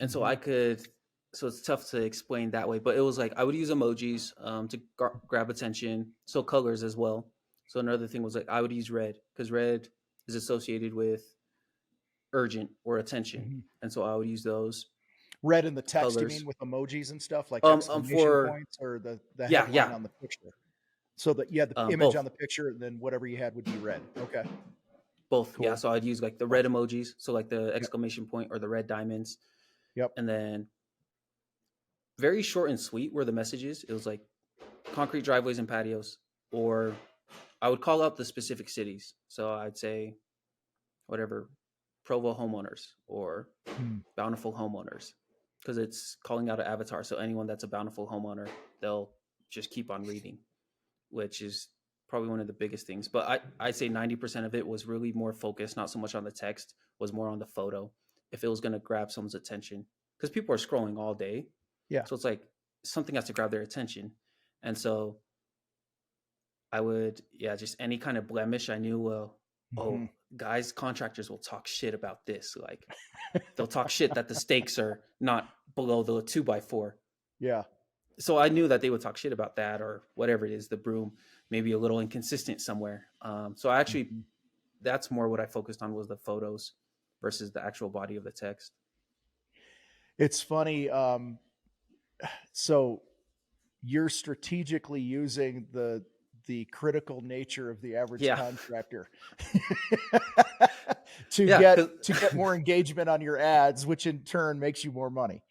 And so I could, so it's tough to explain that way, but it was like I would use emojis to grab attention, so colors as well. So another thing was like I would use red, because red is associated with urgent or attention, and so I would use those Red in the text, you colors. mean, with emojis and stuff, like exclamation For points, or the yeah, headline yeah, on the picture? So that you had the image on both, the picture, and then whatever you had would be red. Okay, both. Yeah, cool. so I'd use like the red emojis, so like the exclamation point or the red diamonds, Yep. and then very short and sweet were the messages. It was like concrete driveways and patios, or I would call out the specific cities. So I'd say whatever, Provo homeowners or bountiful homeowners, because it's calling out an avatar. So anyone that's a bountiful homeowner, they'll just keep on reading, which is probably one of the biggest things. But I'd say 90% of it was really more focused, not so much on the text, was more on the photo. If it was going to grab someone's attention, because people are scrolling all day. Yeah. So it's like something has to grab their attention. And so I would, just any kind of blemish, I knew, oh, guys, contractors will talk shit about this. Like they'll talk shit that the stakes are not below the 2x4. Yeah. So I knew that they would talk shit about that, or whatever it is, the broom, maybe a little inconsistent somewhere. So I actually, that's more what I focused on, was the photos versus the actual body of the text. It's funny. So you're strategically using the critical nature of the average contractor to get more engagement on your ads, which in turn makes you more money.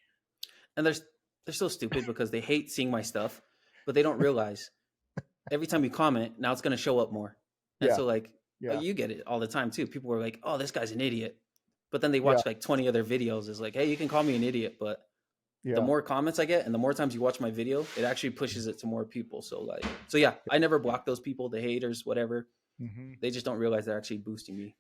And there's they're so stupid because they hate seeing my stuff, but they don't realize every time you comment, now it's going to show up more. And Yeah. so like, Yeah. you get it all the time too. People are like, "Oh, this guy's an idiot," but then they Yeah. watch like 20 other videos. Is like, "Hey, you can call me an idiot," but the Yeah. more comments I get and the more times you watch my video, it actually pushes it to more people. So like, so yeah, I never block those people, the haters, whatever. Hmm. They just don't realize they're actually boosting me.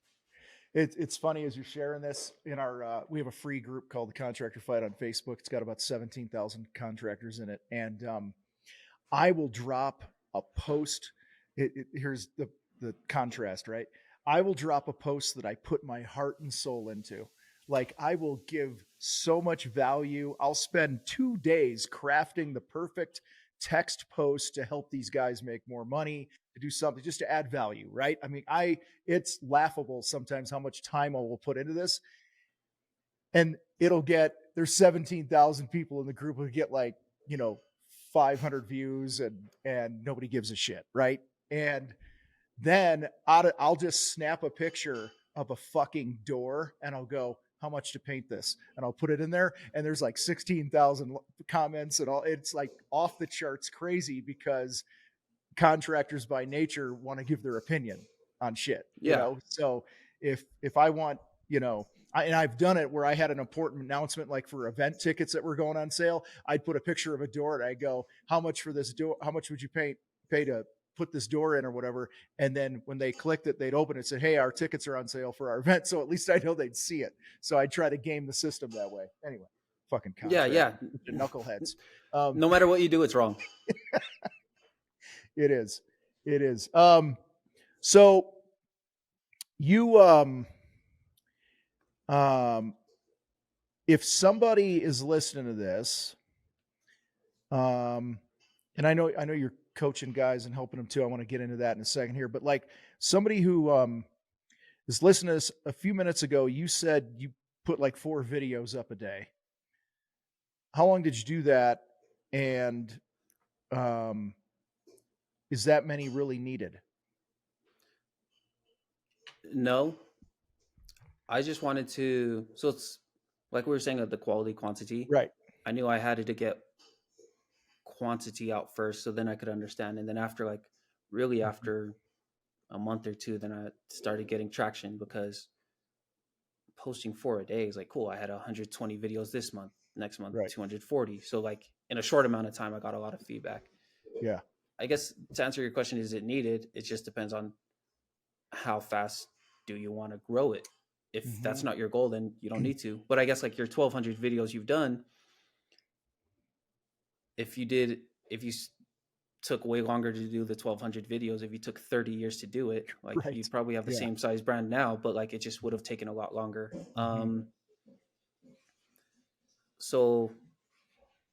It's funny as you're sharing this in our, we have a free group called the Contractor Fight on Facebook. It's got about 17,000 contractors in it. And I will drop a post. Here's the contrast, right? I will drop a post that I put my heart and soul into. Like I will give so much value. I'll spend 2 days crafting the perfect text post to help these guys make more money, to do something just to add value, right? I mean, it's laughable sometimes how much time I will put into this. And there's 17,000 people in the group who get like, 500 views and nobody gives a shit, right? And then I'll just snap a picture of a fucking door and I'll go, how much to paint this? And I'll put it in there. And there's like 16,000 comments and all. It's like off the charts crazy because contractors by nature want to give their opinion on shit, Yeah. So if I want, and I've done it where I had an important announcement, like for event tickets that were going on sale. I'd put a picture of a door and I go, how much for this door? How much would you pay to put this door in or whatever? And then when they clicked it, they'd open it and say, hey, our tickets are on sale for our event. So at least I know they'd see it. So I try to game the system that way. Anyway, fucking Yeah. contract, Yeah. knuckleheads. No matter what you do, it's wrong. It is. It is. So you, if somebody is listening to this, and I know you're coaching guys and helping them too. I want to get into that in a second here, but like somebody who, is listening to this a few minutes ago, you said you put like 4 videos up a day. How long did you do that? And, um, is that many really needed? No, I just wanted to. So it's like we were saying of the quality quantity. Right. I knew I had to get quantity out first, so then I could understand. And then after like really Mhm. after a month or two, then I started getting traction because posting 4 a day is like cool. I had 120 videos this month, next month Right. 240. So like in a short amount of time, I got a lot of feedback. Yeah. I guess to answer your question, is it needed? It just depends on how fast do you want to grow it. If that's Hmm. not your goal, then you don't need to. But I guess like your 1,200 videos you've done, if you did, if you took way longer to do the 1,200 videos, if you took 30 years to do it, like Right. you'd probably have the Yeah. same size brand now, but like it just would have taken a lot longer. Hmm. So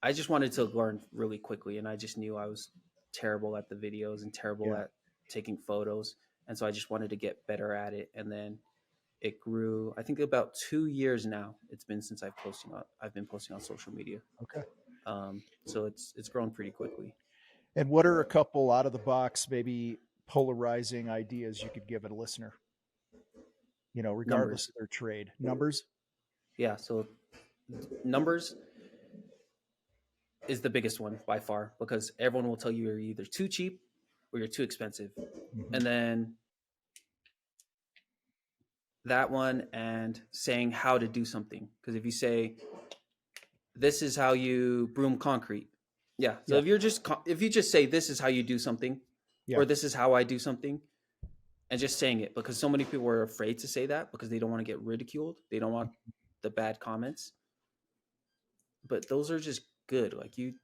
I just wanted to learn really quickly, and I just knew I was terrible at the videos and terrible Yeah. at taking photos, and so I just wanted to get better at it. And then it grew. I think about 2 years now. It's been since I've been posting on social media. Okay. So it's grown pretty quickly. And what are a couple out of the box, maybe polarizing ideas you could give a listener, regardless Numbers, of their trade? Numbers? yeah. So numbers is the biggest one by far because everyone will tell you you're either too cheap or you're too expensive, Hmm. and then that one and saying how to do something. Because if you say this is how you broom concrete, yeah. So Yeah. if you just say this is how you do something, Yeah. or this is how I do something, and just saying it, because so many people are afraid to say that because they don't want to get ridiculed, they don't want the bad comments, but those are just good. Like you,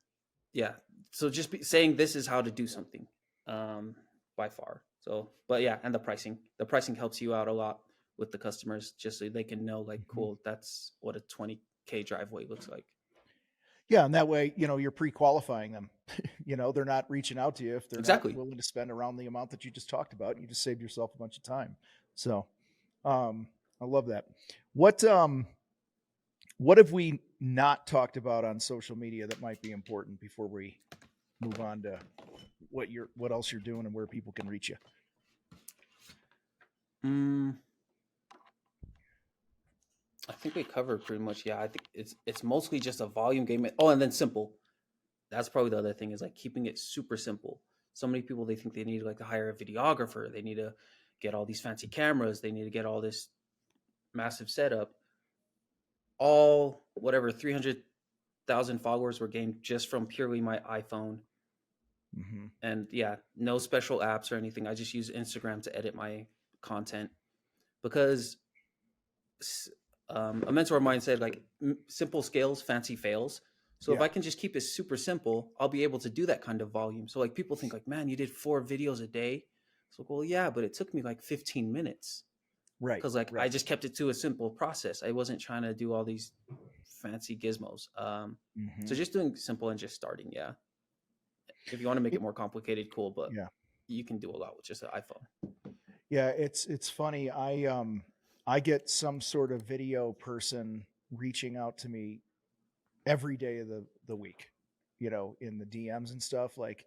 yeah. So just saying this is how to do something, um, by far. So, but yeah, and the pricing helps you out a lot with the customers, just so they can know, like, Hmm. cool, that's what a 20K driveway looks like. Yeah. And that way, you're pre-qualifying them. They're not reaching out to you if they're not Exactly. willing to spend around the amount that you just talked about. You just saved yourself a bunch of time. So, I love that. What, what have we not talked about on social media that might be important before we move on to what else you're doing and where people can reach you? Mm, I think we covered pretty much. Yeah, I think it's mostly just a volume game. Oh, and then simple. That's probably the other thing is like keeping it super simple. So many people they think they need like to hire a videographer. They need to get all these fancy cameras. They need to get all this massive setup. All whatever 300,000 followers were gained just from purely my iPhone. Hmm. And yeah, no special apps or anything. I just use Instagram to edit my content because a mentor of mine said like simple scales, fancy fails. So if Yeah. I can just keep it super simple, I'll be able to do that kind of volume. So like people think like, man, you did 4 videos a day. So well, yeah, but it took me like 15 minutes Right. because like I Right. just kept it to a simple process. I wasn't trying to do all these fancy gizmos. So Hmm. just doing simple and just starting. Yeah. If you want to make it more complicated, cool, but Yeah. you can do a lot with just an iPhone. Yeah. It's funny. I get some sort of video person reaching out to me every day of the week, in the DMs and stuff like,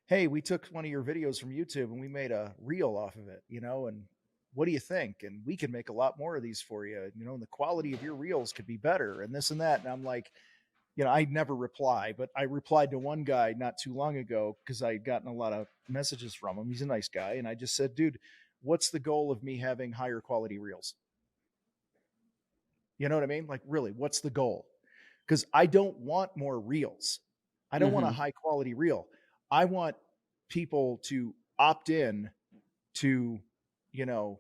hey, we took one of your videos from YouTube and we made a reel off of it, and what do you think? And we can make a lot more of these for you, and the quality of your reels could be better and this and that. And I'm like, I never reply, but I replied to one guy not too long ago because I had gotten a lot of messages from him. He's a nice guy. And I just said, dude, what's the goal of me having higher quality reels? You know what I mean? Like, really, what's the goal? Because I don't want more reels. I don't want a Mm-hmm. high quality reel. I want people to opt in to, you know,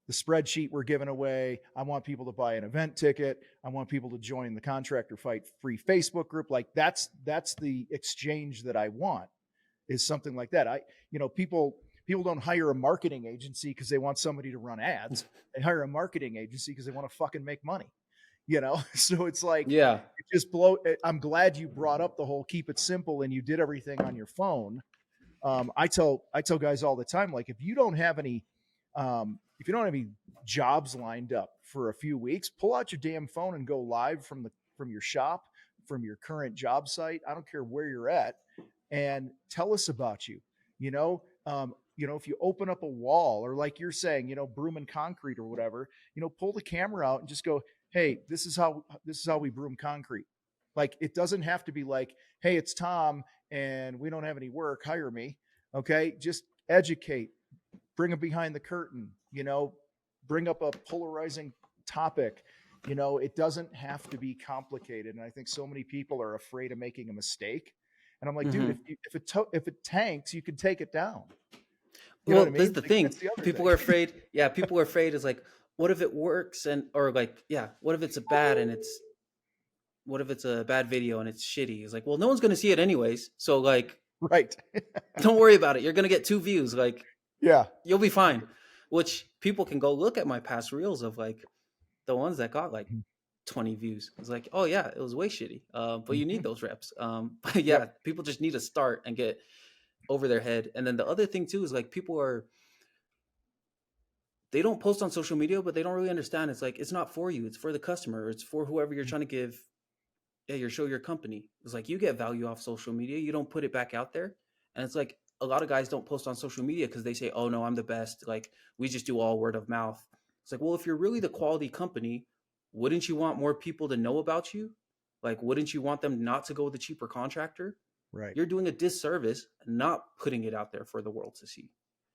the spreadsheet we're giving away. I want people to buy an event ticket. I want people to join the Contractor Fight free Facebook group. Like that's the exchange that I want, is something like that. People don't hire a marketing agency because they want somebody to run ads. They hire a marketing agency because they want to fucking make money. So it's like, Yeah. it just blow. I'm glad you brought up the whole keep it simple and you did everything on your phone. I tell guys all the time, like, if you don't have any jobs lined up for a few weeks, pull out your damn phone and go live from your shop, from your current job site. I don't care where you're at, and tell us about you. If you open up a wall, or like you're saying, broom and concrete or whatever, pull the camera out and just go, hey, this is how we broom concrete. Like, it doesn't have to be like, hey, it's Tom and we don't have any work, hire me. Okay, just educate, bring them behind the curtain, bring up a polarizing topic. It doesn't have to be complicated. And I think so many people are afraid of making a mistake. And I'm like, dude, Mm-hmm. if it tanks, you can take it down. You know what Well, I this is mean? the Like, thing. that's the other People are thing. afraid. Yeah, people are afraid. Is like, what if it works and or like, yeah, what if it's a bad and it's what if it's a bad video and it's shitty? It's like, well, no one's gonna see it anyways. So like, Right. don't worry about it. You're gonna get 2 views. Like, Yeah. you'll be fine. Which people can go look at my past reels of like the ones that got like 20 views. It's like, oh yeah, it was way shitty. But you Mm-hmm. need those reps. But yeah, Yep. people just need to start and get over their head. And then the other thing too is like people are they don't post on social media, but they don't really understand. It's like it's not for you. It's for the customer. It's for whoever you're trying to give. Yeah, your company. It's like you get value off social media. You don't put it back out there, and it's like a lot of guys don't post on social media because they say, "Oh no, I'm the best." Like we just do all word of mouth. It's like, well, if you're really the quality company, wouldn't you want more people to know about you? Like, wouldn't you want them not to go with the cheaper contractor? Right. You're doing a disservice not putting it out there for the world to see.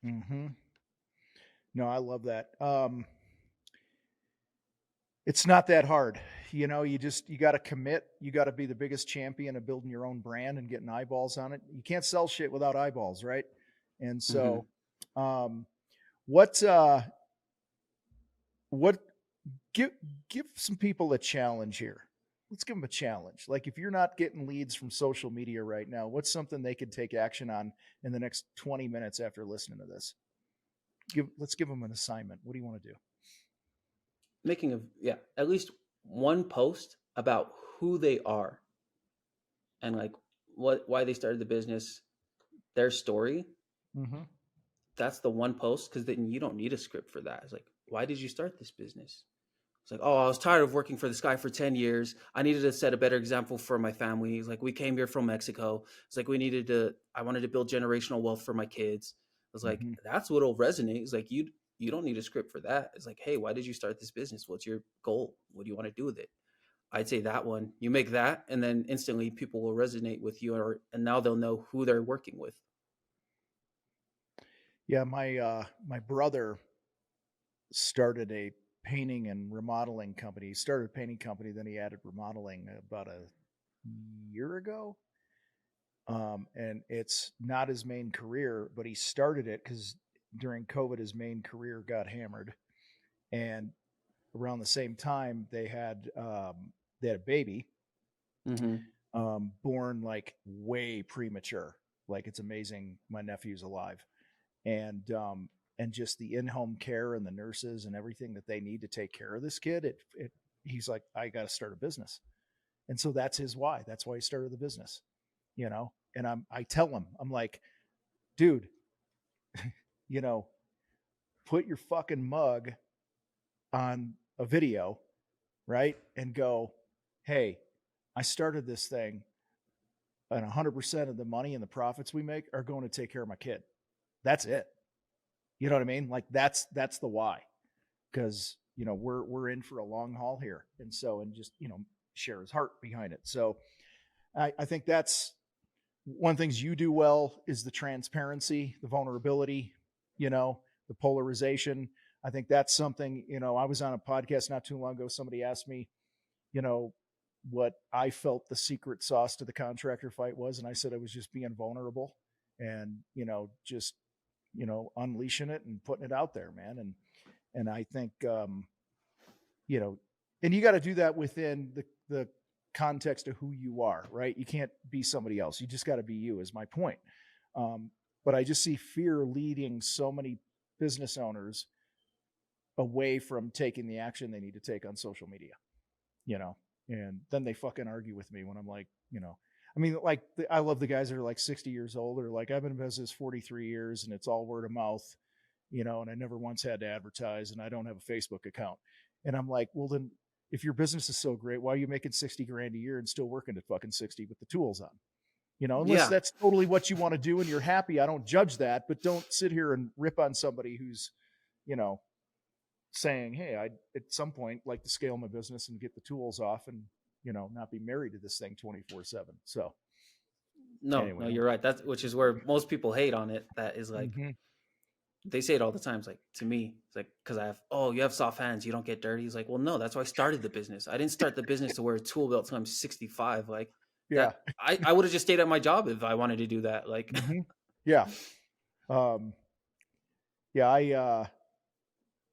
Mm-hmm. No, I love that. It's not that hard. You got to commit. You got to be the biggest champion of building your own brand and getting eyeballs on it. You can't sell shit without eyeballs, right? And Mm-hmm. so, um, what, uh, what, give, give some people a challenge here. Let's give them a challenge. Like, if you're not getting leads from social media right now, what's something they could take action on in the next 20 minutes after listening to this? Let's give them an assignment. What do you want to do? Making a yeah at least one post about who they are and like what why they started the business, their story. Mm-hmm. That's the one post because then you don't need a script for that. It's like, why did you start this business? It's like, oh, I was tired of working for this guy for 10 years. I needed to set a better example for my family. It's like, we came here from Mexico. It's like, I wanted to build generational wealth for my kids. It's like, Mm-hmm. that's what'll resonate. It's like, You don't need a script for that. It's like, hey, why did you start this business? What's your goal? What do you want to do with it? I'd say that one. You make that, and then instantly people will resonate with you, and now they'll know who they're working with. Yeah, my brother started a painting and remodeling company. He started a painting company, then he added remodeling about a year ago. And it's not his main career, but he started it because during COVID, his main career got hammered. And around the same time, they had a baby, Mm-hmm. born like way premature. Like it's amazing. My nephew's alive, and just the in-home care and the nurses and everything that they need to take care of this kid. He's like, I got to start a business, and so that's his why. That's why he started the business, you know. And I tell him, I'm like, dude, you know, put your fucking mug on a video, right, and go, hey, I started this thing, and 100% of the money and the profits we make are going to take care of my kid. That's it. You know what I mean? Like that's the why, because you know we're in for a long haul here, and so and just share his heart behind it. So I think that's one of the things you do well is the transparency, the vulnerability, the polarization. I think that's something. I was on a podcast not too long ago. Somebody asked me, you know, what I felt the secret sauce to the contractor fight was, and I said it was just being vulnerable and just unleashing it and putting it out there, man. And I think and you got to do that within the context of who you are, right? You can't be somebody else. You just got to be you, is my point. But I just see fear leading so many business owners away from taking the action they need to take on social media, and then they fucking argue with me when I'm like, I mean, like, I love the guys that are like 60 years old or like, I've been in business 43 years and it's all word of mouth, and I never once had to advertise and I don't have a Facebook account. And I'm like, well, then if your business is so great, why are you making 60 grand a year and still working at fucking 60 with the tools on? Unless Yeah. that's totally what you want to do and you're happy. I don't judge that, but don't sit here and rip on somebody who's, saying, hey, I'd at some point like to scale my business and get the tools off and, not be married to this thing 24/7. So No, anyway, no, you're right. That's which is where most people hate on it. That is like, mm-hmm. they say it all the time. It's like, to me, it's like, because you have soft hands, you don't get dirty. He's like, well, no, that's why I started the business. I didn't start the business to wear a tool belt till I'm 65. Like Yeah. that, I would have just stayed at my job if I wanted to do that. Like, Mm-hmm. Yeah. Um, yeah.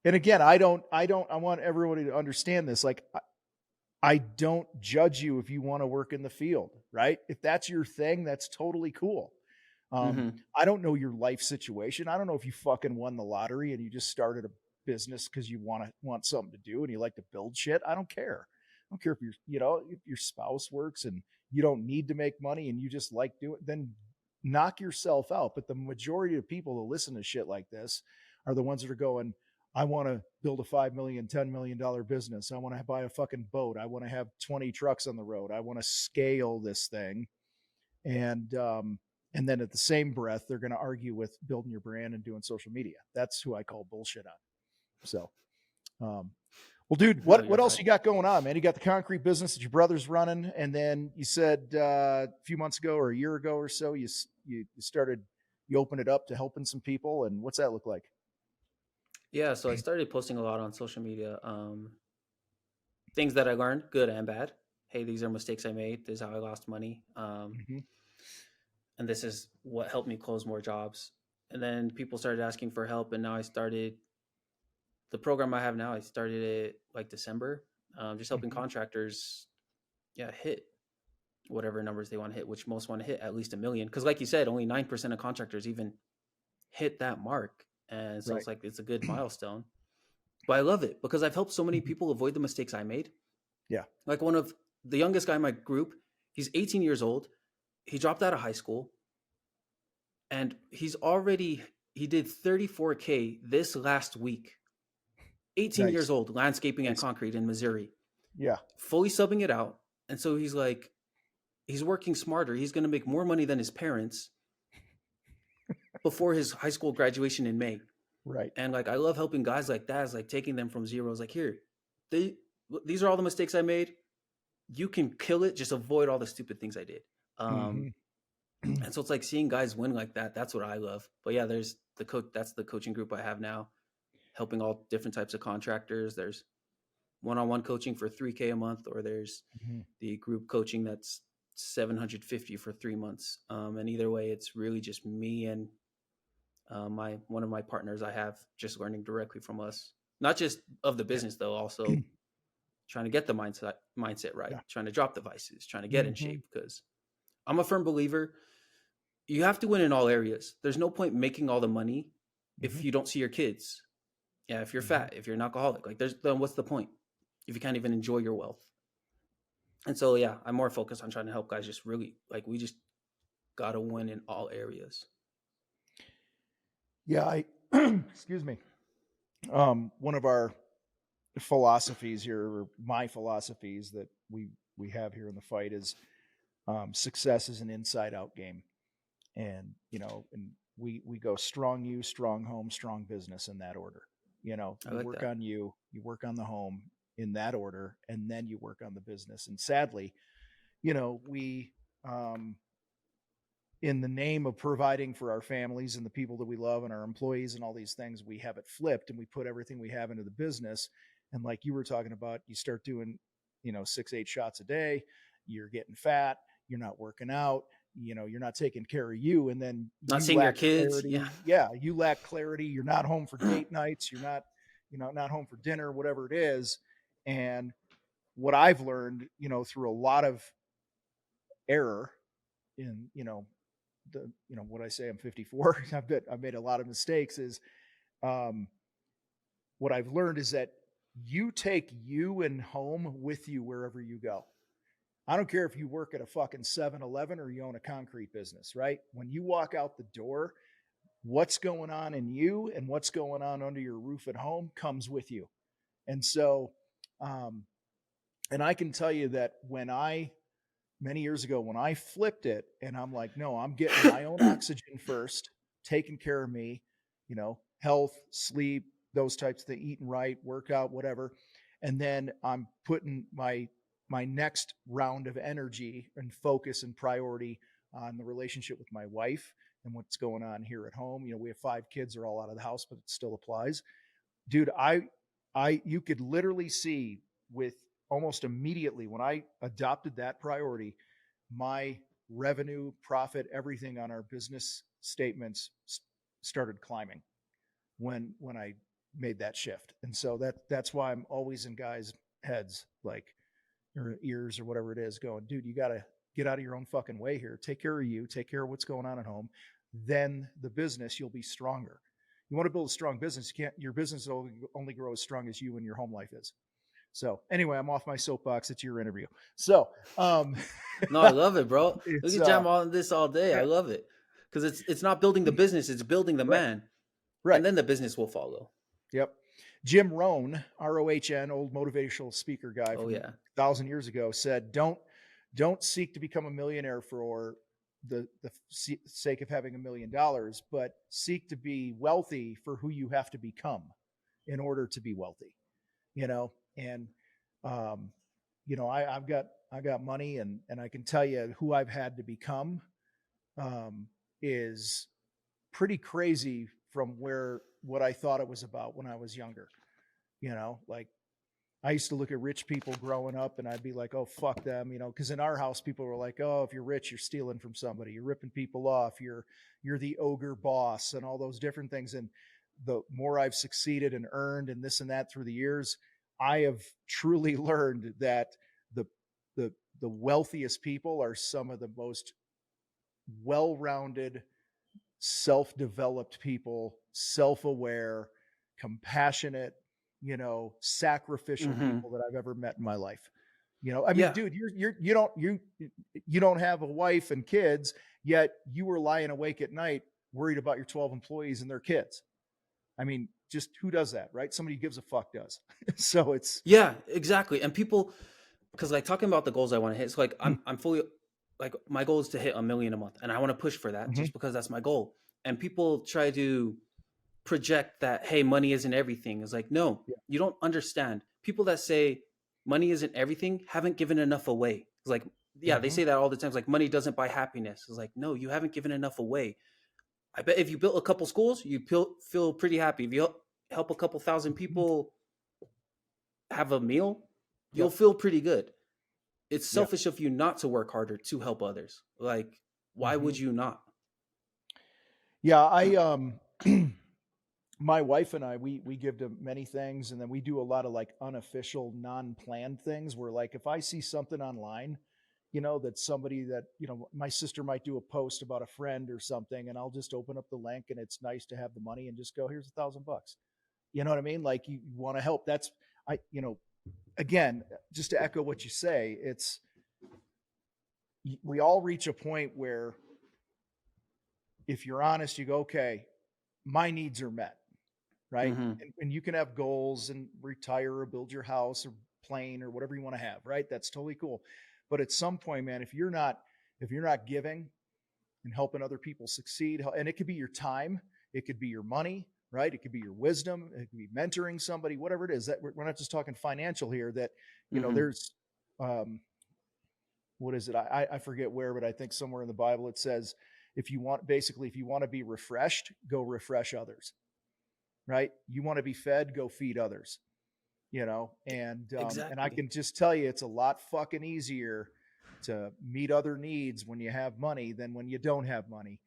And again, I want everybody to understand this. Like, I don't judge you if you want to work in the field, right? If that's your thing, that's totally cool. mm-hmm. I don't know your life situation. I don't know if you fucking won the lottery and you just started a business because you want something to do and you like to build shit. I don't care. I don't care if if your spouse works and you don't need to make money and you just like doing, then knock yourself out. But the majority of people who listen to shit like this are the ones that are going, I want to build a $5 million, $10 million business. I want to buy a fucking boat. I want to have 20 trucks on the road. I want to scale this thing. And then at the same breath, they're going to argue with building your brand and doing social media. That's who I call bullshit on. So, well, dude, what else you got going on, man? You got the concrete business that your brother's running. And then you said a few months ago or a year ago or so, you opened it up to helping some people. And what's that look like? Yeah, so I started posting a lot on social media. Things that I learned, good and bad. Hey, these are mistakes I made. This is how I lost money. Mm-hmm. And this is what helped me close more jobs. And then people started asking for help. And now I started the program I have now. I started it like December, just helping Mm-hmm. contractors, hit whatever numbers they want to hit, which most want to hit at least 1 million. Because like you said, only 9% of contractors even hit that mark. And so Right. it's like, it's a good milestone. But I love it because I've helped so many people avoid the mistakes I made. Yeah. Like one of the youngest guy in my group, he's 18 years old. He dropped out of high school and he did 34K this last week. 18 Nice. years old, landscaping Nice. and concrete in Missouri. Yeah. Fully subbing it out. And so he's like, he's working smarter. He's going to make more money than his parents before his high school graduation in May. Right. And like I love helping guys like that. Is like taking them from zero. It's like, here, they these are all the mistakes I made. You can kill it. Just avoid all the stupid things I did. Hmm. And so it's like seeing guys win like that. That's what I love. But yeah, there's the coach. That's the coaching group I have now, helping all different types of contractors. There's one-on-one coaching for 3K a month, or there's Hmm. the group coaching that's 750 for 3 months. And either way, it's really just me and my one of my partners I have just learning directly from us, not just of the Yeah. business though, also trying to get the mindset right, Yeah. trying to drop the vices, trying to get in Hmm. shape. Because I'm a firm believer you have to win in all areas. There's no point making all the money Hmm. if you don't see your kids. Yeah, if you're Hmm. fat, if you're an alcoholic, like there's then what's the point if you can't even enjoy your wealth? And so yeah, I'm more focused on trying to help guys just really like we just gotta win in all areas. Yeah. Excuse me. One of our philosophies here, or my philosophies that we have here in the fight is success is an inside out game. And and we go strong you, strong home, strong business in that order. I You like work that. on you work on the home in that order, and then you work on the business. And sadly, we in the name of providing for our families and the people that we love and our employees and all these things, we have it flipped and we put everything we have into the business. And like you were talking about, you start doing 6 8 shots a day, you're getting fat, you're not working out, you're not taking care of you, and then Not you seeing your lack kids. Yeah. clarity. Yeah, you lack clarity. You're not home for date nights, you're not home for dinner, whatever it is. And what I've learned through a lot of error in what I say, I'm 54. I've made a lot of mistakes. Is um, what I've learned is that you take you and home with you wherever you go. I don't care if you work at a fucking 7-Eleven or you own a concrete business, right? When you walk out the door, what's going on in you and what's going on under your roof at home comes with you. And so, um, and I can tell you that many years ago, when I flipped it and I'm like, no, I'm getting my own oxygen first, taking care of me, health, sleep, those types of things, eating right, workout, whatever. And then I'm putting my next round of energy and focus and priority on the relationship with my wife and what's going on here at home. We have 5 kids, they're all out of the house, but it still applies. Dude, you could literally see with almost immediately when I adopted that priority, my revenue, profit, everything on our business statements started climbing when I made that shift. And so that's why I'm always in guys' heads, like, or ears or whatever it is, going, dude, you got to get out of your own fucking way here. Take care of you, take care of what's going on at home. Then the business, you'll be stronger. You want to build a strong business, your business will only grow as strong as you and your home life is. So anyway, I'm off my soapbox. It's your interview. So No, I love it, bro. We it's could jam on this all day. I yeah, love it because it's not building the business; it's building the right, man, and right. then the business will follow. Yep. Jim Rohn, ROHN, old motivational speaker guy Oh from yeah. 1,000 years ago, said, "Don't seek to become a millionaire for the sake of having $1 million, but seek to be wealthy for who you have to become in order to be wealthy." And um, I've got money, and I can tell you who I've had to become um, is pretty crazy from where what I thought it was about when I was younger. Like I used to look at rich people growing up and I'd be like, oh, fuck them, because in our house, people were like, oh, if you're rich, you're stealing from somebody, you're ripping people off, you're the ogre boss and all those different things. And the more I've succeeded and earned and this and that through the years, I have truly learned that the the the wealthiest people are some of the most well-rounded, self-developed people, self-aware, compassionate, sacrificial Hmm. people that I've ever met in my life. I mean, Yeah. dude, you don't have a wife and kids, yet you were lying awake at night worried about your 12 employees and their kids. I mean, just who does that, right? Somebody who gives a fuck does. So it's Yeah. Exactly. And people, because like talking about the goals I want to hit, so like mm, I'm fully like my goal is to hit 1 million a month, and I want to push for that mhm, just because that's my goal. And people try to project that, hey, money isn't everything. It's like, no, Yeah. you don't understand. People that say money isn't everything haven't given enough away. It's like, yeah, they Mm-hmm. say that all the time. It's like, money doesn't buy happiness. It's like, no, you haven't given enough away. I bet if you built a couple schools, you feel pretty happy. If you help a couple thousand Mm-hmm. people have a meal, you'll Yep. feel pretty good. It's Yeah. selfish of you not to work harder to help others. Like, why Mm-hmm. would you not? Yeah. My wife and I, we give to many things, and then we do a lot of like unofficial, non-planned things where like if I see something online, that somebody that, my sister might do a post about a friend or something, and I'll just open up the link and it's nice to have the money and just go, here's $1,000. You know what I mean? Like you want to help. That's again, just to echo what you say, we all reach a point where if you're honest, you go, okay, my needs are met, right? Mm-hmm. And you can have goals and retire or build your house or plane or whatever you want to have, right? That's totally cool. But at some point, man, if you're not giving and helping other people succeed, and it could be your time, it could be your money, right? It could be your wisdom, it could be mentoring somebody, whatever it is. That we're not just talking financial here. That Mm-hmm. there's what is it? I forget where, but I think somewhere in the Bible it says if you want to be refreshed, go refresh others, right? You want to be fed, go feed others, and I Exactly. can just tell you it's a lot fucking easier to meet other needs when you have money than when you don't have money.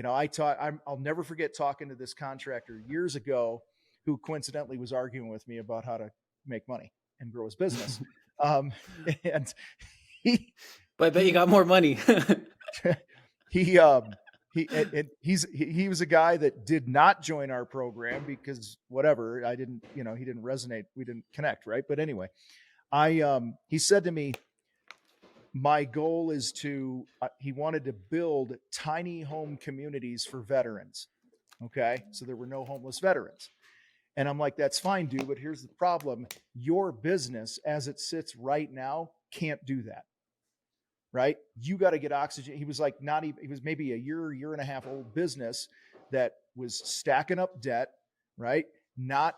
I'll never forget talking to this contractor years ago who coincidentally was arguing with me about how to make money and grow his business. Um, and he, But I bet you he got more money. he he was a guy that did not join our program because whatever, I didn't, he didn't resonate, we didn't connect, right? But anyway, he said to me, my goal is to he wanted to build tiny home communities for veterans. Okay, so there were no homeless veterans. And I'm like, that's fine, dude, but here's the problem: your business as it sits right now can't do that, right? You got to get oxygen. He was like, not even, he was maybe a year and a half old business that was stacking up debt, right? Not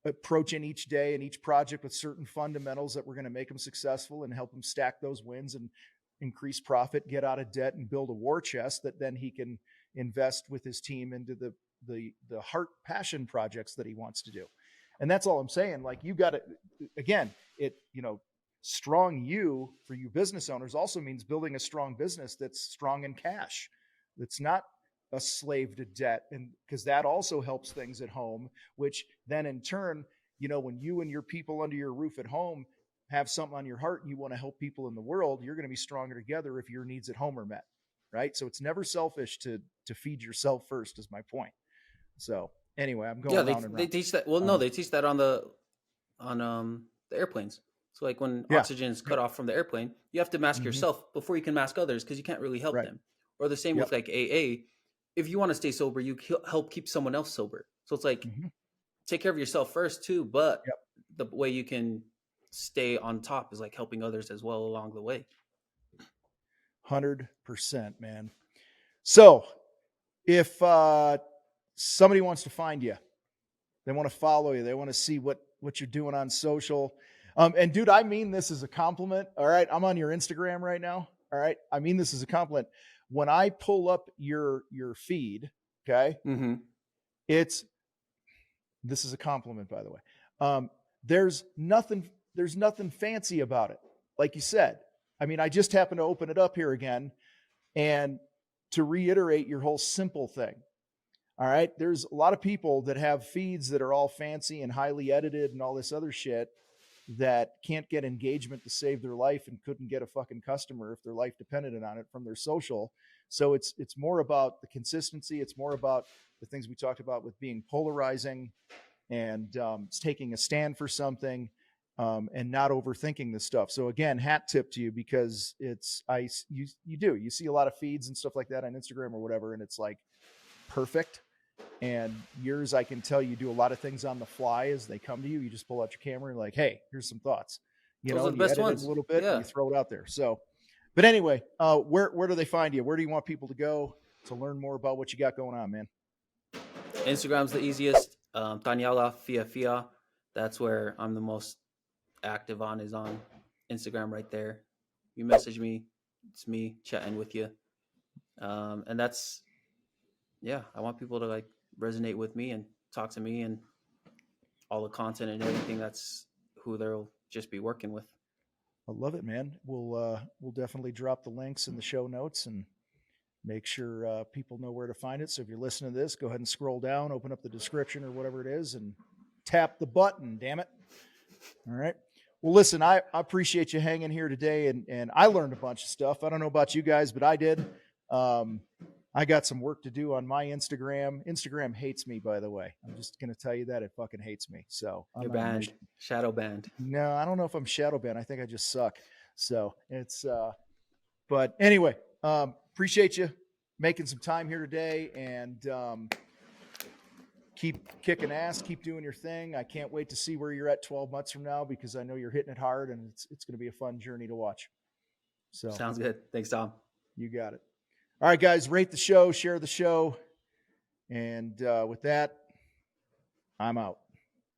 approaching each day and each project with certain fundamentals that were going to make them successful and help them stack those wins and increase profit, get out of debt, and build a war chest that then he can invest with his team into the heart passion projects that he wants to do. And that's all I'm saying. Like, you got to, again, strong you for you business owners also means building a strong business that's strong in cash, that's not a slave to debt. And because that also helps things at home, which then in turn, when you and your people under your roof at home have something on your heart and you want to help people in the world, you're going to be stronger together if your needs at home are met, right? So it's never selfish to feed yourself first, is my point. So anyway, I'm Yeah, going round and they round. teach that. Well, no, Um, they teach that on the airplanes. So like when yeah. oxygen is Yep. cut off from the airplane, you have to mask Mm-hmm. yourself before you can mask others because you can't really help Right. them. Or the same with Yep. like AA. If you want to stay sober, you help keep someone else sober. So it's like Mm-hmm. take care of yourself first too, but Yep. the way you can stay on top is like helping others as well along the way. 100%, man. So if somebody wants to find you, they want to follow you, they want to see what you're doing on social. And dude, I mean this as a compliment. All right, I'm on your Instagram right now. All right, I mean this as a compliment. When I pull up your feed, okay, Mm-hmm. it's this is a compliment, by the way. Um, there's nothing fancy about it. Like you said, I mean, I just happened to open it up here again, and to reiterate your whole simple thing. All right. There's a lot of people that have feeds that are all fancy and highly edited and all this other shit that can't get engagement to save their life and couldn't get a fucking customer if their life depended on it from their social. So it's more about the consistency. It's more about the things we talked about with being polarizing and it's taking a stand for something and not overthinking this stuff. So again, hat tip to you because you see a lot of feeds and stuff like that on Instagram or whatever, and it's like perfect. And yours, I can tell you do a lot of things on the fly as they come to you. You just pull out your camera and like, hey, here's some thoughts, Those are and the you best edit it a ones. little bit and Yeah. you throw it out there. So, but anyway, where do they find you? Where do you want people to go to learn more about what you got going on, man? Instagram's the easiest. Daniela Fia Fia. That's where I'm the most active on, is on Instagram right there. You message me, it's me chatting with you. And that's, yeah, I want people to like resonate with me and talk to me, and all the content and everything. That's who they'll just be working with. I love it, man. We'll definitely drop the links in the show notes and make sure people know where to find it. So if you're listening to this, go ahead and scroll down, open up the description or whatever it is, and tap the button. Damn it! All right. Well, listen, I appreciate you hanging here today, and I learned a bunch of stuff. I don't know about you guys, but I did. I got some work to do on my Instagram. Instagram hates me, by the way. I'm just going to tell you that it fucking hates me. So I'm You're on a banned, mission. shadow banned. No, I don't know if I'm shadow banned. I think I just suck. So it's, but anyway, appreciate you making some time here today, and keep kicking ass, keep doing your thing. I can't wait to see where you're at 12 months from now, because I know you're hitting it hard, and it's going to be a fun journey to watch. So Sounds good. Thanks, Tom. you got it. All right, guys, rate the show, share the show. And with that, I'm out.